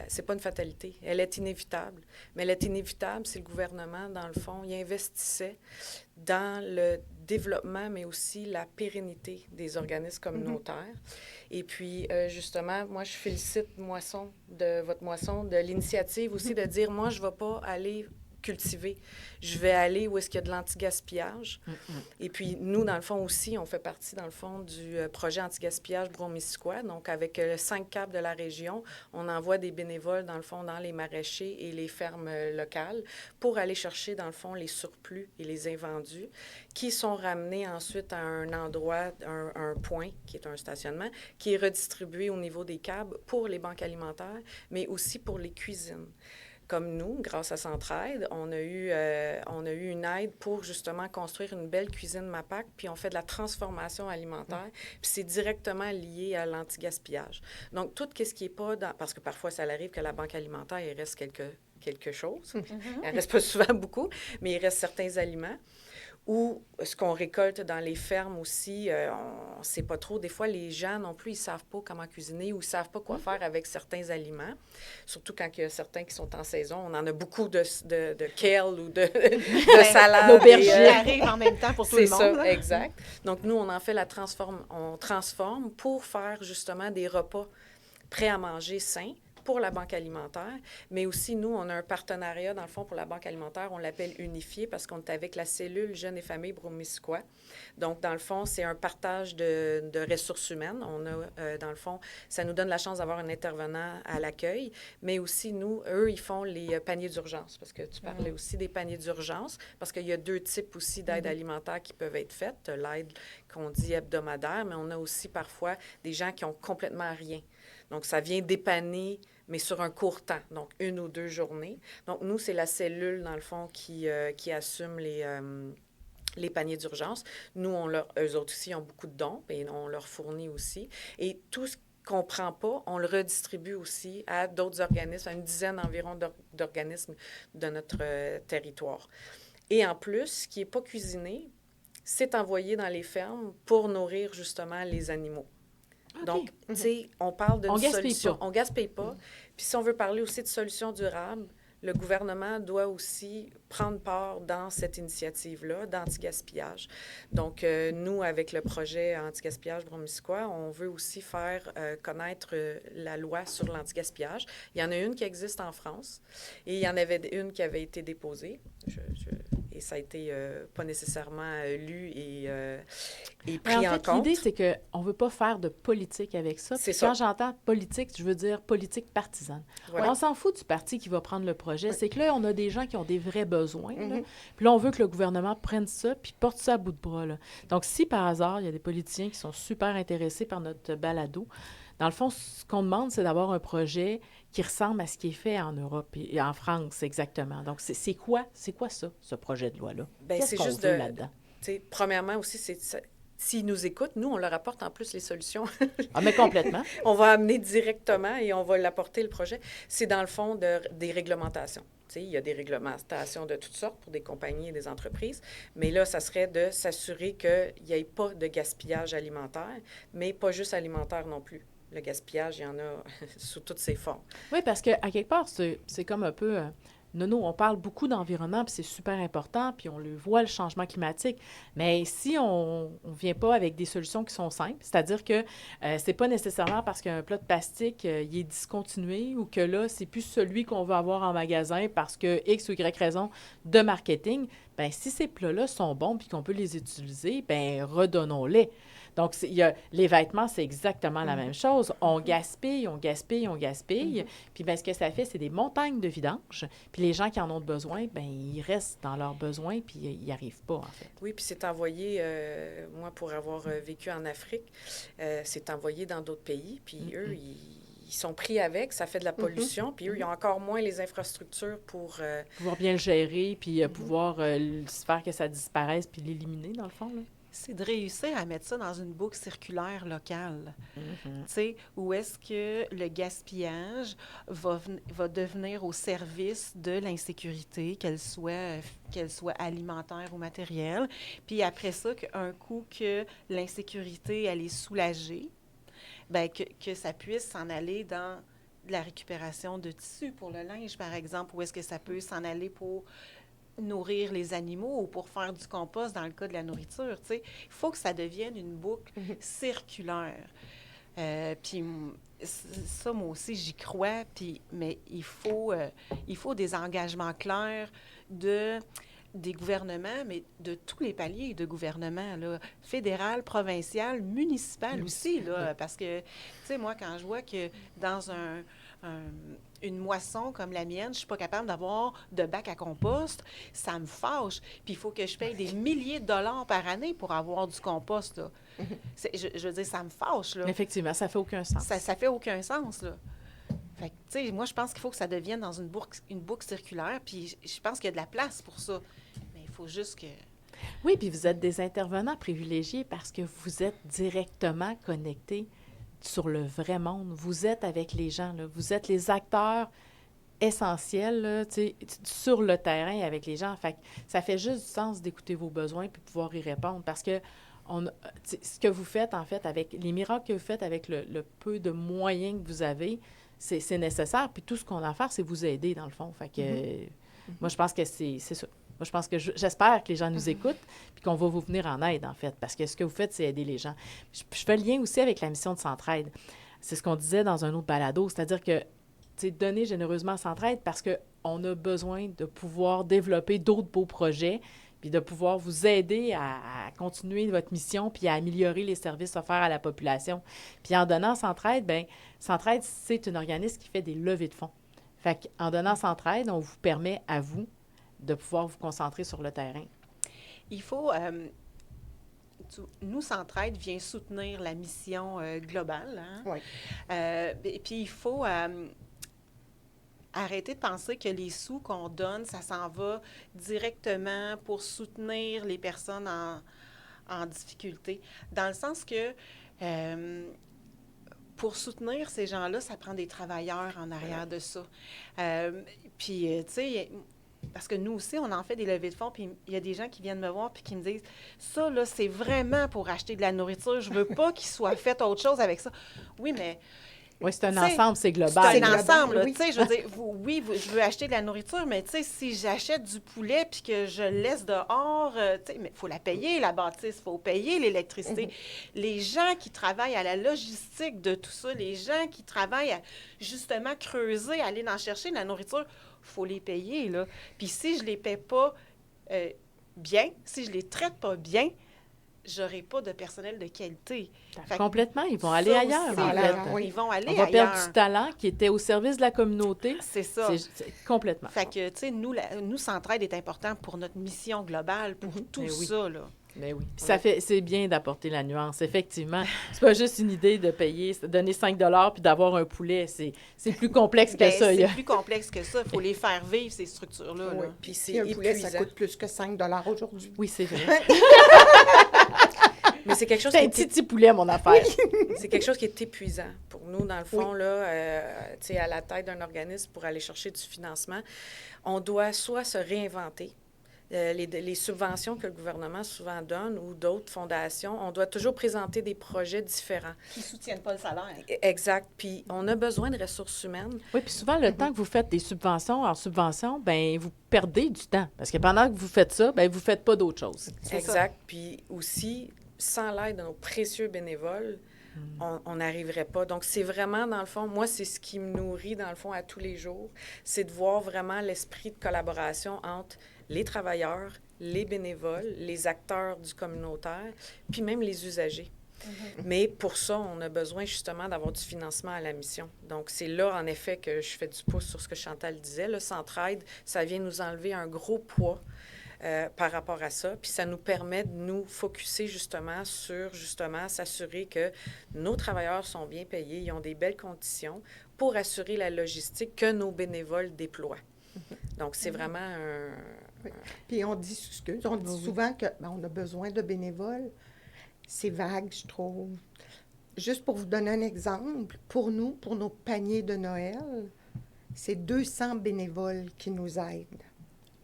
c'est pas une fatalité, elle est inévitable. Mais elle est inévitable si le gouvernement, dans le fond, il investissait dans le développement, mais aussi la pérennité des organismes communautaires. Et puis, justement, moi, je félicite votre moisson, de l'initiative aussi de dire, moi, je ne vais pas aller cultiver. Je vais aller où est-ce qu'il y a de l'anti-gaspillage. Et puis, nous, dans le fond aussi, on fait partie, dans le fond, du projet anti-gaspillage Brome-Missisquoi. Donc, avec 5 CAP de la région, on envoie des bénévoles, dans le fond, dans les maraîchers et les fermes locales pour aller chercher, dans le fond, les surplus et les invendus qui sont ramenés ensuite à un endroit, un point, qui est un stationnement, qui est redistribué au niveau des câbles pour les banques alimentaires, mais aussi pour les cuisines. Comme nous, grâce à Centraide, on a eu une aide pour justement construire une belle cuisine MAPAC, puis on fait de la transformation alimentaire, puis c'est directement lié à l'anti-gaspillage. Donc, tout ce qui n'est pas dans... Parce que parfois, ça arrive que la banque alimentaire, il reste quelque chose. Elle ne reste pas souvent beaucoup, mais il reste certains aliments. Ou ce qu'on récolte dans les fermes aussi, on ne sait pas trop. Des fois, les gens non plus, ils ne savent pas comment cuisiner ou ils ne savent pas quoi faire avec certains aliments. Surtout quand il y a certains qui sont en saison. On en a beaucoup de kale ou de salade. L'aubergine arrive en même temps pour tout le monde. C'est ça, exact. Donc, nous, on transforme pour faire justement des repas prêts à manger sains pour la Banque alimentaire, mais aussi, nous, on a un partenariat, dans le fond, pour la Banque alimentaire, on l'appelle Unifié parce qu'on est avec la cellule Jeunes et Familles Brome-Missisquoi. Donc, dans le fond, c'est un partage de ressources humaines. On a, dans le fond, ça nous donne la chance d'avoir un intervenant à l'accueil, mais aussi, nous, eux, ils font les paniers d'urgence, parce que tu parlais aussi des paniers d'urgence, parce qu'il y a 2 types aussi d'aide alimentaire qui peuvent être faites. L'aide qu'on dit hebdomadaire, mais on a aussi parfois des gens qui ont complètement rien. Donc, ça vient dépanner, mais sur un court temps, donc 1 ou 2 journées. Donc, nous, c'est la cellule, dans le fond, qui assume les paniers d'urgence. Nous, eux autres aussi ont beaucoup de dons et on leur fournit aussi. Et tout ce qu'on ne prend pas, on le redistribue aussi à d'autres organismes, à une dizaine environ d'organismes de notre territoire. Et en plus, ce qui n'est pas cuisiné, c'est envoyé dans les fermes pour nourrir justement les animaux. OK. Donc, tu sais, on parle d'une On gaspille solution. pas. On gaspille pas. Puis si on veut parler aussi de solutions durables, le gouvernement doit aussi prendre part dans cette initiative-là d'anti-gaspillage. Donc, nous, avec le projet anti-gaspillage Bromisquois, on veut aussi faire connaître la loi sur l'anti-gaspillage. Il y en a une qui existe en France et il y en avait une qui avait été déposée. Et ça a été pas nécessairement lu et pris Mais en en fait, compte. l'idée, c'est qu'on ne veut pas faire de politique avec ça. C'est Puis ça. quand j'entends politique, je veux dire politique partisane. Voilà. On s'en fout du parti qui va prendre le projet. C'est que là, on a des gens qui ont des vrais besoins. Là. Mhm. Puis là, on veut que le gouvernement prenne ça puis porte ça à bout de bras. Là. Donc, si par hasard, il y a des politiciens qui sont super intéressés par notre balado, dans le fond, ce qu'on demande, c'est d'avoir un projet qui ressemble à ce qui est fait en Europe et en France, exactement. Donc, c'est quoi ça, ce projet de loi-là? Ben, Qu'est-ce c'est qu'on juste veut de... là-dedans? Tu sais, premièrement aussi, s'ils nous écoutent, nous, on leur apporte en plus les solutions. Ah, mais complètement. On va amener directement et on va l'apporter, le projet. C'est dans le fond des réglementations. Tu sais, il y a des réglementations de toutes sortes pour des compagnies et des entreprises, mais là, ça serait de s'assurer qu'il n'y ait pas de gaspillage alimentaire, mais pas juste alimentaire non plus. Le gaspillage, il y en a sous toutes ses formes. Oui, parce qu'à quelque part, c'est comme un peu... Nono, on parle beaucoup d'environnement, puis c'est super important, puis on le voit, le changement climatique. Mais si on ne vient pas avec des solutions qui sont simples, c'est-à-dire que c'est pas nécessairement parce qu'un plat de plastique, il est discontinué ou que là, c'est plus celui qu'on veut avoir en magasin parce que X ou Y raison de marketing, bien, si ces plats-là sont bons puis qu'on peut les utiliser, bien, redonnons-les. Donc, les vêtements, c'est exactement la même chose. On gaspille, on gaspille, on gaspille. Puis, bien, ce que ça fait, c'est des montagnes de vidange. Puis, les gens qui en ont besoin, bien, ils restent dans leurs besoins, puis ils n'y arrivent pas, en fait. Oui, puis c'est envoyé, moi, pour avoir vécu en Afrique, c'est envoyé dans d'autres pays. Puis eux, ils sont pris avec, ça fait de la pollution. Puis eux, ils ont encore moins les infrastructures pour... Pouvoir bien le gérer, puis pouvoir faire que ça disparaisse, puis l'éliminer, dans le fond, là. C'est de réussir à mettre ça dans une boucle circulaire locale. Tu sais, où est-ce que le gaspillage va devenir au service de l'insécurité, qu'elle soit alimentaire ou matérielle. Puis après ça, qu'un coup que l'insécurité, elle est soulagée, bien, que ça puisse s'en aller dans de la récupération de tissus pour le linge, par exemple, ou est-ce que ça peut s'en aller pour nourrir les animaux ou pour faire du compost dans le cas de la nourriture. Tu sais, il faut que ça devienne une boucle circulaire. Puis ça, moi aussi, j'y crois. Mais il faut des engagements clairs des gouvernements, mais de tous les paliers de gouvernement, là, fédéral, provincial, municipal aussi, là, parce que, tu sais, moi, quand je vois que dans une moisson comme la mienne, je suis pas capable d'avoir de bac à compost, ça me fâche. Puis il faut que je paye des milliers de dollars par année pour avoir du compost, là. Je veux dire, ça me fâche, là. Effectivement, ça fait aucun sens. Ça fait aucun sens, là. Fait que, tu sais, moi, je pense qu'il faut que ça devienne dans une boucle circulaire, puis je pense qu'il y a de la place pour ça. Mais il faut juste que... Oui, puis vous êtes des intervenants privilégiés parce que vous êtes directement connectés sur le vrai monde. Vous êtes avec les gens, là. Vous êtes les acteurs essentiels, là, sur le terrain avec les gens. Fait que ça fait juste du sens d'écouter vos besoins puis pouvoir y répondre parce que ce que vous faites, en fait, avec les miracles que vous faites avec le peu de moyens que vous avez, c'est nécessaire. Puis tout ce qu'on a à faire, c'est vous aider, dans le fond. Fait que moi, je pense que c'est ça. Moi, je pense que j'espère que les gens nous écoutent puis qu'on va vous venir en aide, en fait, parce que ce que vous faites, c'est aider les gens. Je fais le lien aussi avec la mission de Centraide. C'est ce qu'on disait dans un autre balado, c'est-à-dire que, tu sais, donner généreusement à Centraide parce qu'on a besoin de pouvoir développer d'autres beaux projets puis de pouvoir vous aider à continuer votre mission puis à améliorer les services offerts à la population. Puis en donnant Centraide, bien, Centraide, c'est un organisme qui fait des levées de fonds. Fait qu'en donnant Centraide, on vous permet à vous de pouvoir vous concentrer sur le terrain. Il faut... nous, Centraide vient soutenir la mission globale. Hein? Oui. Et puis, il faut arrêter de penser que les sous qu'on donne, ça s'en va directement pour soutenir les personnes en difficulté. Dans le sens que pour soutenir ces gens-là, ça prend des travailleurs en arrière de ça. Puis, tu sais, parce que nous aussi, on en fait des levées de fonds, puis il y a des gens qui viennent me voir puis qui me disent « Ça, là, c'est vraiment pour acheter de la nourriture. Je veux pas qu'il soit fait autre chose avec ça. » Oui, mais... Oui, c'est un T'sais, ensemble, c'est global. C'est un global, ensemble, oui. tu sais, je veux dire, je veux acheter de la nourriture, mais tu sais, si j'achète du poulet puis que je le laisse dehors, tu sais, mais il faut la payer, la bâtisse, il faut payer l'électricité. Les gens qui travaillent à la logistique de tout ça, les gens qui travaillent à, justement, creuser, aller en chercher de la nourriture, il faut les payer, là. Puis si je les paie pas bien, si je les traite pas bien, j'aurai pas de personnel de qualité. Fait que Complètement, ils vont aller ça ailleurs, aussi, en là, fait. oui. ils vont aller On va ailleurs. perdre du talent qui était au service de la communauté. C'est ça. C'est complètement. Fait que, tu sais, nous, Centraide est important pour notre mission globale, pour tout Mais oui. ça, là. Mais oui. Puis c'est bien d'apporter la nuance, effectivement. C'est pas juste une idée de payer, donner 5 $ puis d'avoir un poulet. C'est plus complexe que Ben, ça. c'est plus complexe que ça. Il faut les faire vivre, ces structures-là. Oui. Là. Puis Puis un c'est poulet, ça épuisant. coûte plus que 5 aujourd'hui. Oui, c'est vrai. Mais c'est quelque chose C'est un qui est petit poulet, mon affaire. C'est quelque chose qui est épuisant pour nous, dans le fond, là, tu sais, à la tête d'un organisme pour aller chercher du financement. On doit soit se réinventer. Les subventions que le gouvernement souvent donne ou d'autres fondations, on doit toujours présenter des projets différents. Qui ne soutiennent pas le salaire. Exact. Puis on a besoin de ressources humaines. Oui, puis souvent, le temps que vous faites des subventions en subvention, ben vous perdez du temps. Parce que pendant que vous faites ça, ben vous ne faites pas d'autre chose. Exact. Puis aussi, sans l'aide de nos précieux bénévoles, on n'arriverait pas. Donc, c'est vraiment, dans le fond, moi, c'est ce qui me nourrit, dans le fond, à tous les jours, c'est de voir vraiment l'esprit de collaboration entre les travailleurs, les bénévoles, les acteurs du communautaire, puis même les usagers. Mais pour ça, on a besoin justement d'avoir du financement à la mission. Donc, c'est là, en effet, que je fais du pouce sur ce que Chantal disait. Le Centraide, ça vient nous enlever un gros poids par rapport à ça. Puis ça nous permet de nous focusser justement sur, justement, s'assurer que nos travailleurs sont bien payés, ils ont des belles conditions pour assurer la logistique que nos bénévoles déploient. Donc, c'est vraiment un... Oui. Puis on dit souvent qu'on a besoin de bénévoles. C'est vague, je trouve. Juste pour vous donner un exemple, pour nous, pour nos paniers de Noël, c'est 200 bénévoles qui nous aident.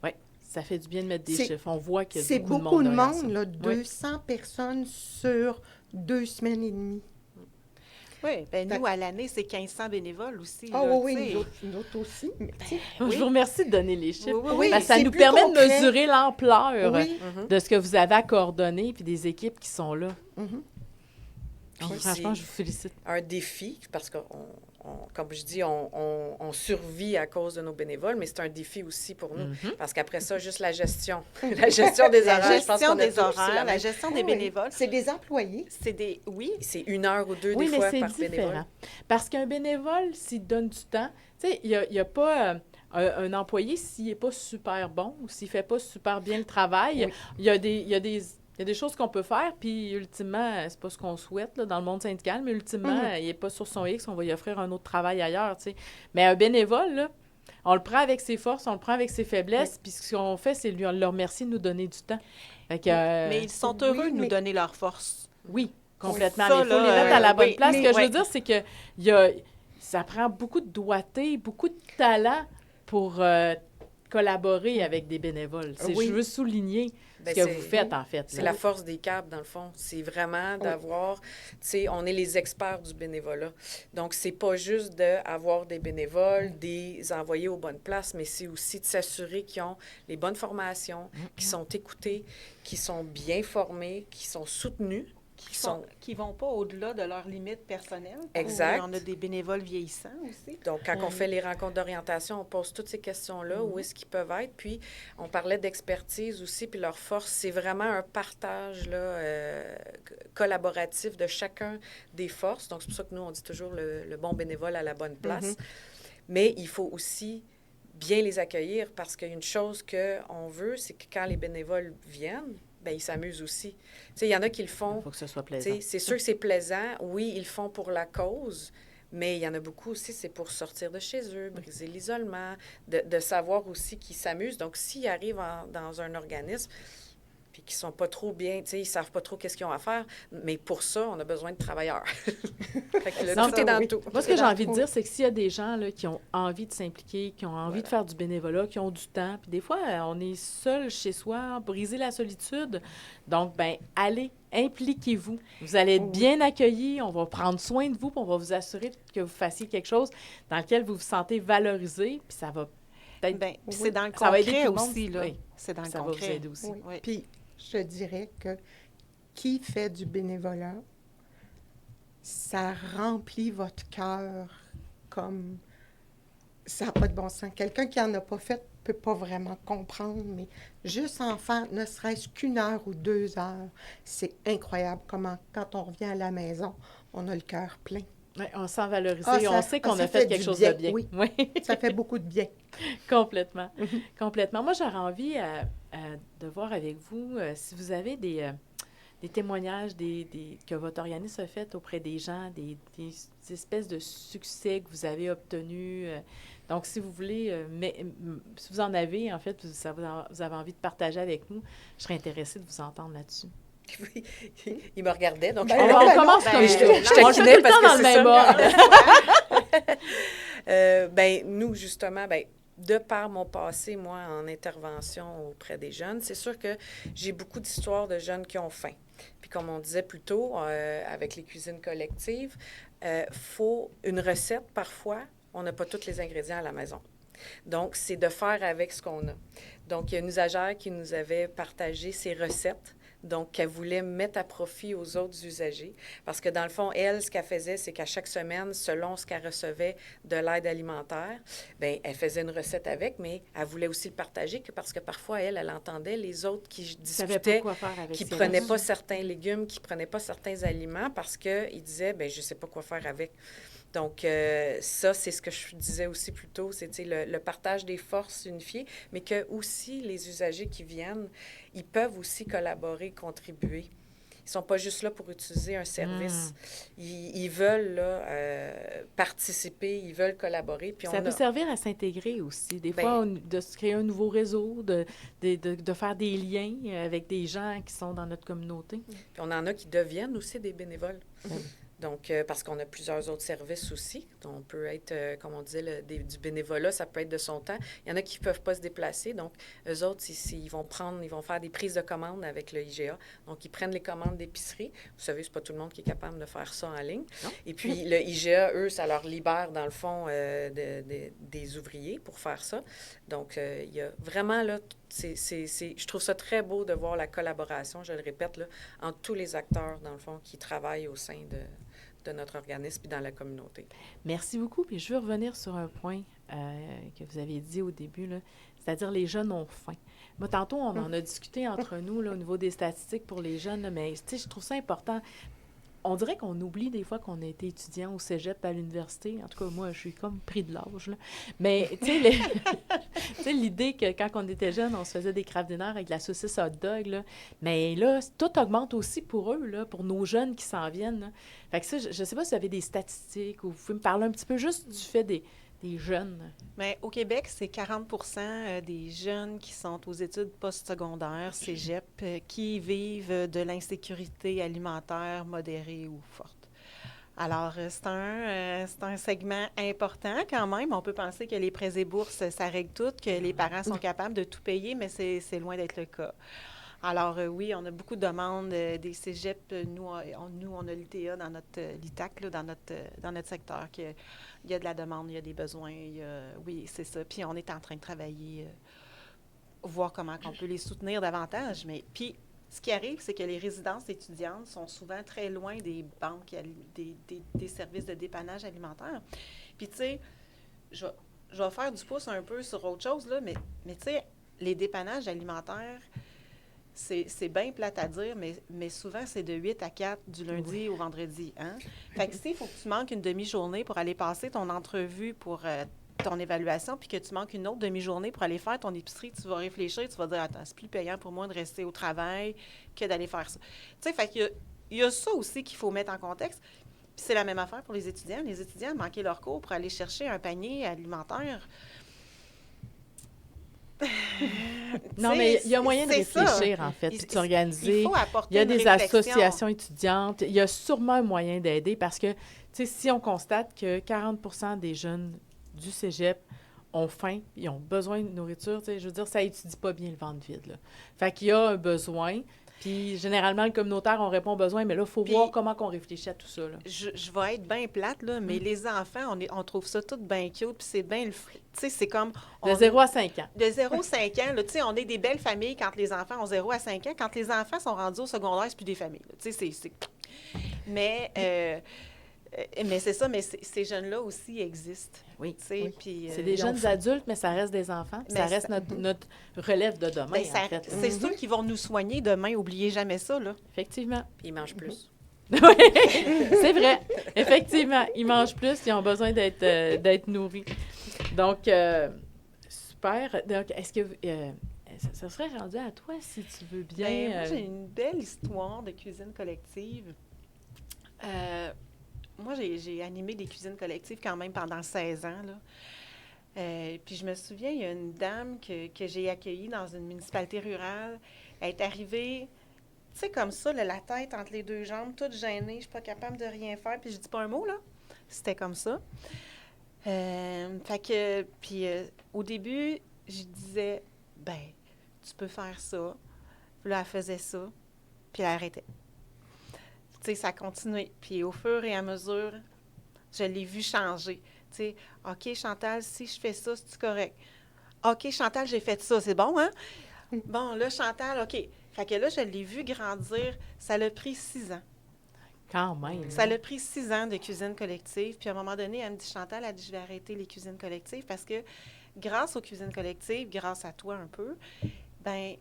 Oui, ça fait du bien de mettre des C'est- chiffres. On voit qu'il y C'est a beaucoup beaucoup de derrière ça. monde, là, Oui. 200 personnes sur 2 semaines et demie. Oui, bien, nous, à l'année, c'est 1500 bénévoles aussi. Ah là, oui, tu sais. nous autres aussi. Mais, tu sais, Je vous remercie de donner les chiffres. Oui, oui, Parce que ça c'est nous plus permet de concret. mesurer l'ampleur Oui. de ce que vous avez à coordonner puis des équipes qui sont là. Mhm. Donc, Puis franchement, c'est je vous félicite. un défi, parce que, comme je dis, on survit à cause de nos bénévoles, mais c'est un défi aussi pour nous. Parce qu'après ça, juste la gestion. La gestion des La horaires, je pense gestion qu'on a des tous, c'est horaires, la même- gestion Ah des oui. bénévoles, C'est des employés. c'est des... Oui, C'est 1 heure ou 2 Oui, des mais fois c'est par différent. bénévole. Parce qu'un bénévole, s'il donne du temps, tu sais, il y a pas un employé, s'il n'est pas super bon ou s'il ne fait pas super bien le travail, Oui. il y a des choses qu'on peut faire, puis ultimement, c'est pas ce qu'on souhaite là, dans le monde syndical, mais ultimement, il n'est pas sur son X, on va lui offrir un autre travail ailleurs, tu sais. Mais un bénévole, là, on le prend avec ses forces, on le prend avec ses faiblesses, puis ce qu'on fait, c'est le remercier de nous donner du temps. Fait que, mais ils sont oui, heureux de nous mais- donner leur force. oui, complètement. Ça, Mais il faut là, les mettre à la bonne oui, place. Ce que je oui. veux dire, c'est que ça prend beaucoup de doigté, beaucoup de talent pour collaborer avec des bénévoles. Oui. Je veux souligner Ben, ce que c'est- vous faites, en fait. C'est là. la force des câbles, dans le fond. C'est vraiment d'avoir, tu sais, on est les experts du bénévolat. Donc, c'est pas juste d'avoir des bénévoles, des envoyer aux bonnes places, mais c'est aussi de s'assurer qu'ils ont les bonnes formations, qu'ils sont écoutés, qu'ils sont bien formés, qu'ils sont soutenus, Qui vont pas au-delà de leurs limites personnelles. Exact. On a des bénévoles vieillissants aussi. Donc, quand on fait les rencontres d'orientation, on pose toutes ces questions-là, où est-ce qu'ils peuvent être. Puis, on parlait d'expertise aussi, puis leur force, c'est vraiment un partage là, collaboratif de chacun des forces. Donc, c'est pour ça que nous, on dit toujours le bon bénévole à la bonne place. Mais il faut aussi bien les accueillir parce qu'une chose qu'on veut, c'est que quand les bénévoles viennent, bien, ils s'amusent aussi. Tu sais, il y en a qui le font. Il faut que ce soit Tu plaisant. sais, c'est sûr que c'est plaisant. Oui, ils le font pour la cause, mais il y en a beaucoup aussi, c'est pour sortir de chez eux, briser l'isolement, de savoir aussi qu'ils s'amusent. Donc, s'ils arrivent dans un organisme, puis qui sont pas trop bien, tu sais, ils savent pas trop qu'est-ce qu'ils ont à faire. Mais pour ça, on a besoin de travailleurs. Fait que Non, tout est dans oui. tout. Moi, ce que j'ai envie de dire, c'est que s'il y a des gens là, qui ont envie de s'impliquer, qui ont envie de faire du bénévolat, qui ont du temps, puis des fois, on est seul chez soi, briser la solitude. Donc, ben allez, impliquez-vous. Vous allez être bien accueillis, on va prendre soin de vous, puis on va vous assurer que vous fassiez quelque chose dans lequel vous vous sentez valorisé, puis ça va peut-être... Bien, puis c'est dans le Ça va aider concret tout le monde. aussi, là. Oui. C'est dans le Ça va vous concret. aider aussi. Oui. Oui. Puis, je dirais que qui fait du bénévolat, ça remplit votre cœur comme... Ça n'a pas de bon sens. Quelqu'un qui n'en a pas fait ne peut pas vraiment comprendre, mais juste en faire, ne serait-ce qu'1 heure ou 2 heures, c'est incroyable comment, quand on revient à la maison, on a le cœur plein. Ouais, on se sent valorisé, Ah, ça- on sait qu'on ça a fait fait du quelque chose bien, de bien. oui. Oui. Ça fait beaucoup de bien. Complètement. Complètement. Moi, j'aurais envie de voir avec vous si vous avez des témoignages que votre organisme a fait auprès des gens, des espèces de succès que vous avez obtenus. Donc, si vous voulez, si vous en avez, en fait, vous avez envie de partager avec nous, je serais intéressée de vous entendre là-dessus. Oui. Il me regardait, donc Ben, On commence ben, comme je- ça. je On le fait tout le temps dans le même ordre. Ben, nous, justement, ben, de par mon passé, moi, en intervention auprès des jeunes, c'est sûr que j'ai beaucoup d'histoires de jeunes qui ont faim. Puis comme on disait plus tôt, avec les cuisines collectives, faut une recette, parfois, on n'a pas tous les ingrédients à la maison. Donc, c'est de faire avec ce qu'on a. Donc, il y a une usagère qui nous avait partagé ses recettes. Donc, qu'elle voulait mettre à profit aux autres usagers. Parce que, dans le fond, elle, ce qu'elle faisait, c'est qu'à chaque semaine, selon ce qu'elle recevait de l'aide alimentaire, bien, elle faisait une recette avec, mais elle voulait aussi le partager, parce que parfois, elle entendait les autres qui discutaient, qui ne prenaient pas certains légumes, qui ne prenaient pas certains aliments, parce qu'ils disaient, bien, je ne sais pas quoi faire avec. Donc, ça, c'est ce que je disais aussi plus tôt, c'est le partage des forces unifiées, mais que aussi les usagers qui viennent, ils peuvent aussi collaborer, contribuer. Ils ne sont pas juste là pour utiliser un service. Ils veulent là, participer, ils veulent collaborer. Puis ça peut servir à s'intégrer aussi. Des Ben, fois, de se créer un nouveau réseau, de faire des liens avec des gens qui sont dans notre communauté. Puis on en a qui deviennent aussi des bénévoles. Donc, parce qu'on a plusieurs autres services aussi. On peut être, comme on disait, du bénévolat, ça peut être de son temps. Il y en a qui ne peuvent pas se déplacer. Donc, eux autres, ils vont faire des prises de commandes avec le IGA. Donc, ils prennent les commandes d'épicerie. Vous savez, ce n'est pas tout le monde qui est capable de faire ça en ligne. Non. Et puis, le IGA, eux, ça leur libère, dans le fond, des ouvriers pour faire ça. Donc, il y a vraiment, là, je trouve ça très beau de voir la collaboration, je le répète, là, entre tous les acteurs, dans le fond, qui travaillent au sein de notre organisme et dans la communauté. Merci beaucoup. Puis je veux revenir sur un point que vous avez dit au début, là, c'est-à-dire les jeunes ont faim. Moi, tantôt, on en a discuté entre nous là, au niveau des statistiques pour les jeunes, là, mais je trouve ça important. On dirait qu'on oublie des fois qu'on a été étudiant au cégep, à l'université. En tout cas, moi, je suis comme pris de l'âge. Là. Mais, tu sais, l'idée que quand on était jeune, on se faisait des craft dinner avec de la saucisse hot dog. Là. Mais là, tout augmente aussi pour eux, là, pour nos jeunes qui s'en viennent. Là. Fait que ça, je ne sais pas si vous avez des statistiques ou vous pouvez me parler un petit peu juste du fait des jeunes. Mais au Québec, c'est 40 des jeunes qui sont aux études postsecondaires, cégep, qui vivent de l'insécurité alimentaire modérée ou forte. Alors, c'est un segment important quand même. On peut penser que les prêts et bourses, ça règle tout, que les parents sont capables de tout payer, mais c'est loin d'être le cas. Alors, oui, on a beaucoup de demandes des cégeps. Nous, on a l'ITA dans notre l'ITAC, là, dans notre secteur. Il y a de la demande, il y a des besoins. Oui, c'est ça. Puis, on est en train de travailler, voir comment on peut les soutenir davantage. Mais puis, ce qui arrive, c'est que les résidences étudiantes sont souvent très loin des banques, des services de dépannage alimentaire. Puis, tu sais, je vais faire du pouce un peu sur autre chose, là, mais tu sais, les dépannages alimentaires, c'est bien plate à dire, mais souvent, c'est de 8 à 4 du lundi au vendredi. Hein? Fait que s'il faut que tu manques une demi-journée pour aller passer ton entrevue pour ton évaluation, puis que tu manques une autre demi-journée pour aller faire ton épicerie, tu vas réfléchir, tu vas dire, attends, c'est plus payant pour moi de rester au travail que d'aller faire ça. Tu sais, fait qu'il y a ça aussi qu'il faut mettre en contexte. Puis c'est la même affaire pour les étudiants. Les étudiants manquaient leur cours pour aller chercher un panier alimentaire. Non, Tu mais sais, il y a moyen de c'est ça. réfléchir, en fait, puis de s'organiser. Il faut apporter Il y a une des réflexion. associations étudiantes. Il y a sûrement un moyen d'aider parce que, tu sais, si on constate que 40 des jeunes du cégep ont faim, ils ont besoin de nourriture, tu sais, je veux dire, ça étudie pas bien le ventre vide, là. Fait qu'il y a un besoin. Puis, généralement, le communautaire, on répond aux besoins, mais là, il faut Puis- voir comment on réfléchit à tout ça, là. Je vais être bien plate, là, mais les enfants, on trouve ça tout bien cute, puis c'est bien... Tu sais, c'est comme... De 0 à 5 ans. De 0 à 5 ans, là, tu sais, on est des belles familles quand les enfants ont 0 à 5 ans. Quand les enfants sont rendus au secondaire, c'est plus des familles, là. Tu sais, Mais c'est ça, mais ces jeunes-là aussi existent. Oui. Tu sais, Oui. puis... C'est des ils ont jeunes faim. adultes, mais ça reste des enfants. Puis Mais ça reste ça- notre relève de demain, ben, ça- en fait. là. c'est ceux qui vont nous soigner demain, oubliez jamais ça, là. Effectivement. Puis ils mangent plus. Oui, c'est vrai. Effectivement, ils mangent plus, ils ont besoin d'être nourris. Donc, super. Donc, est-ce que ça serait rendu à toi si tu veux bien? Ben, moi, j'ai une belle histoire de cuisine collective. Moi, j'ai animé des cuisines collectives quand même pendant 16 ans, là. Puis je me souviens, il y a une dame que j'ai accueillie dans une municipalité rurale. Elle est arrivée, tu sais, comme ça, là, la tête entre les deux jambes, toute gênée, je suis pas capable de rien faire, puis je dis pas un mot, là. C'était comme ça. Fait que, puis au début, je disais, ben, tu peux faire ça. Puis là, elle faisait ça, puis elle arrêtait. Tu sais, ça continuait. Puis au fur et à mesure, je l'ai vu changer. Tu sais, OK, Chantal, si je fais ça, c'est correct. OK, Chantal, j'ai fait ça, c'est bon, hein? Bon, là, Chantal, OK. Fait que là, je l'ai vu grandir. Ça l'a pris 6 ans. Quand même. Ça l'a pris 6 ans de cuisine collective. Puis à un moment donné, elle me dit, Chantal, elle dit, je vais arrêter les cuisines collectives parce que grâce aux cuisines collectives, grâce à toi un peu, ben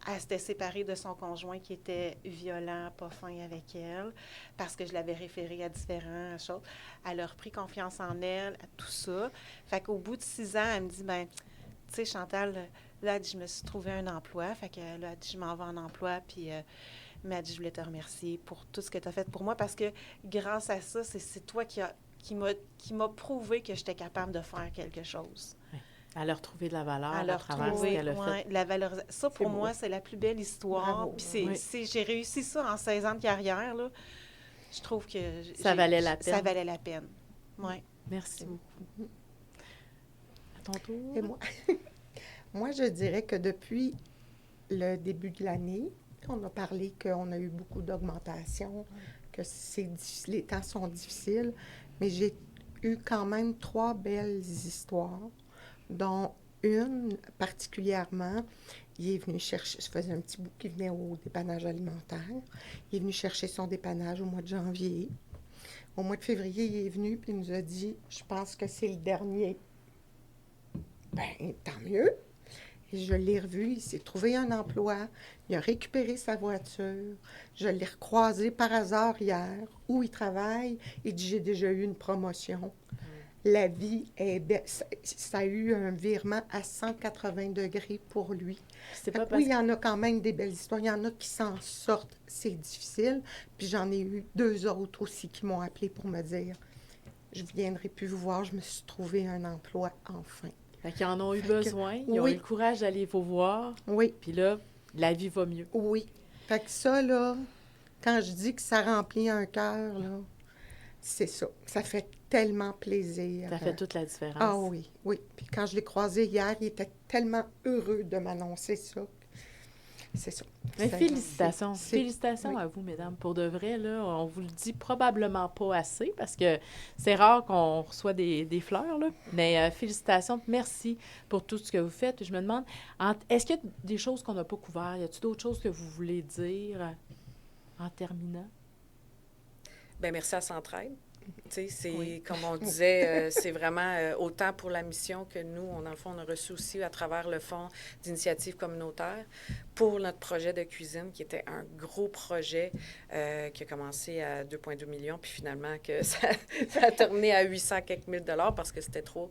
elle s'était séparée de son conjoint qui était violent, pas fin avec elle, parce que je l'avais référée à différentes choses. Elle a repris confiance en elle, à tout ça. Fait qu'au bout de 6 ans, elle me dit, ben, tu sais, Chantal, là, elle dit, je me suis trouvé un emploi. Fait que là, elle dit, je m'en vais en emploi, puis mais elle dit, je voulais te remercier pour tout ce que tu as fait pour moi, parce que grâce à ça, c'est toi qui m'a prouvé que j'étais capable de faire quelque chose. Elle a retrouvé de la valeur À à leur travers ce trouver, qu'elle a fait. la valorisation. Ça, pour beau. moi, c'est la plus belle histoire. Bravo. Puis Oui. j'ai réussi ça en 16 ans de carrière, là. Je trouve que... Ça valait la peine. Ça valait la peine, oui. Merci beaucoup. À ton tour. Et moi, moi, je dirais que depuis le début de l'année, on a parlé qu'on a eu beaucoup d'augmentation, que les temps sont difficiles, mais j'ai eu quand même 3 belles histoires, dont une particulièrement, il est venu chercher, je faisais un petit bout qui venait au dépannage alimentaire, il est venu chercher son dépannage au mois de janvier. Au mois de février, il est venu et il nous a dit, je pense que c'est le dernier. Ben, tant mieux. Et je l'ai revu, il s'est trouvé un emploi, il a récupéré sa voiture. Je l'ai recroisé par hasard hier, où il travaille. Il dit, j'ai déjà eu une promotion. La vie est belle. Ça a eu un virement à 180 degrés pour lui. C'est Fait pas que parce oui, il y en a quand même des belles histoires. Il y en a qui s'en sortent. C'est difficile. Puis j'en ai eu 2 autres aussi qui m'ont appelé pour me dire, je viendrai plus vous voir, je me suis trouvé un emploi enfin. Fait qu'ils en ont eu Fait que- besoin, ils ont oui. eu le courage d'aller vous voir, Oui. puis là, la vie va mieux. Oui. Fait que ça, là, quand je dis que ça remplit un cœur, là, c'est ça. Ça fait tellement plaisir. Ça fait toute la différence. Ah oui, oui. Puis quand je l'ai croisé hier, il était tellement heureux de m'annoncer ça. C'est ça. Mais Ça- félicitations. c'est- Félicitations oui. à vous, mesdames. Pour de vrai, là, on vous le dit probablement pas assez parce que c'est rare qu'on reçoit des fleurs, là. Mais félicitations. Merci pour tout ce que vous faites. Puis je me demande, est-ce qu'il y a des choses qu'on n'a pas couvertes? Y a-t-il d'autres choses que vous voulez dire en terminant? Bien, merci à Centraide. Tu sais, c'est, Oui. comme on disait, c'est vraiment autant pour la mission que nous, dans le fond, on a reçu aussi à travers le Fonds d'initiative communautaire pour notre projet de cuisine, qui était un gros projet qui a commencé à 2,2 millions, puis finalement que ça a terminé à 800 quelques mille dollars parce que c'était trop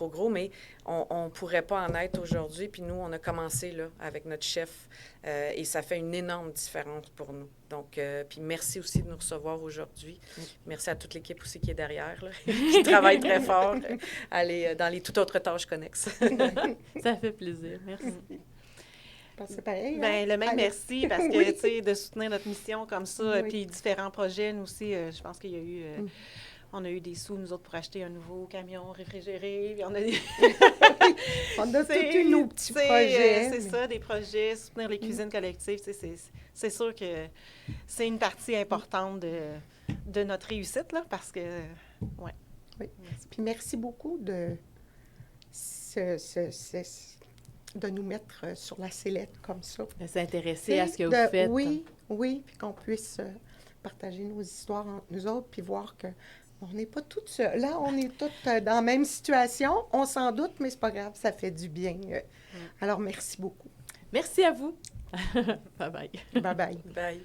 gros, mais on ne pourrait pas en être aujourd'hui. Puis nous, on a commencé là, avec notre chef et ça fait une énorme différence pour nous. Donc, puis merci aussi de nous recevoir aujourd'hui. Merci à toute l'équipe aussi qui est derrière, là, qui travaille très fort dans les toutes autres tâches connexes. Ça fait plaisir. Merci. C'est pareil. Bien, le même Alors, merci parce que, oui. tu sais, de soutenir notre mission comme ça, Oui. puis différents projets, nous aussi, je pense qu'il y a eu, on a eu des sous, nous autres, pour acheter un nouveau camion réfrigéré, puis on a des... On a Tu sais, tous eu nos petits tu sais, projets. c'est ça, des projets, soutenir les cuisines collectives, tu sais, c'est sûr que c'est une partie importante de notre réussite, là, parce que, ouais. Oui. Puis merci beaucoup de nous mettre sur la sellette comme ça. De s'intéresser à ce que vous De- faites. Oui, oui, puis qu'on puisse partager nos histoires entre nous autres, puis voir que on n'est pas toutes seules. Là, on est toutes dans la même situation. On s'en doute, mais c'est pas grave, ça fait du bien. Alors, merci beaucoup. Merci à vous. Bye bye. Bye-bye. Bye.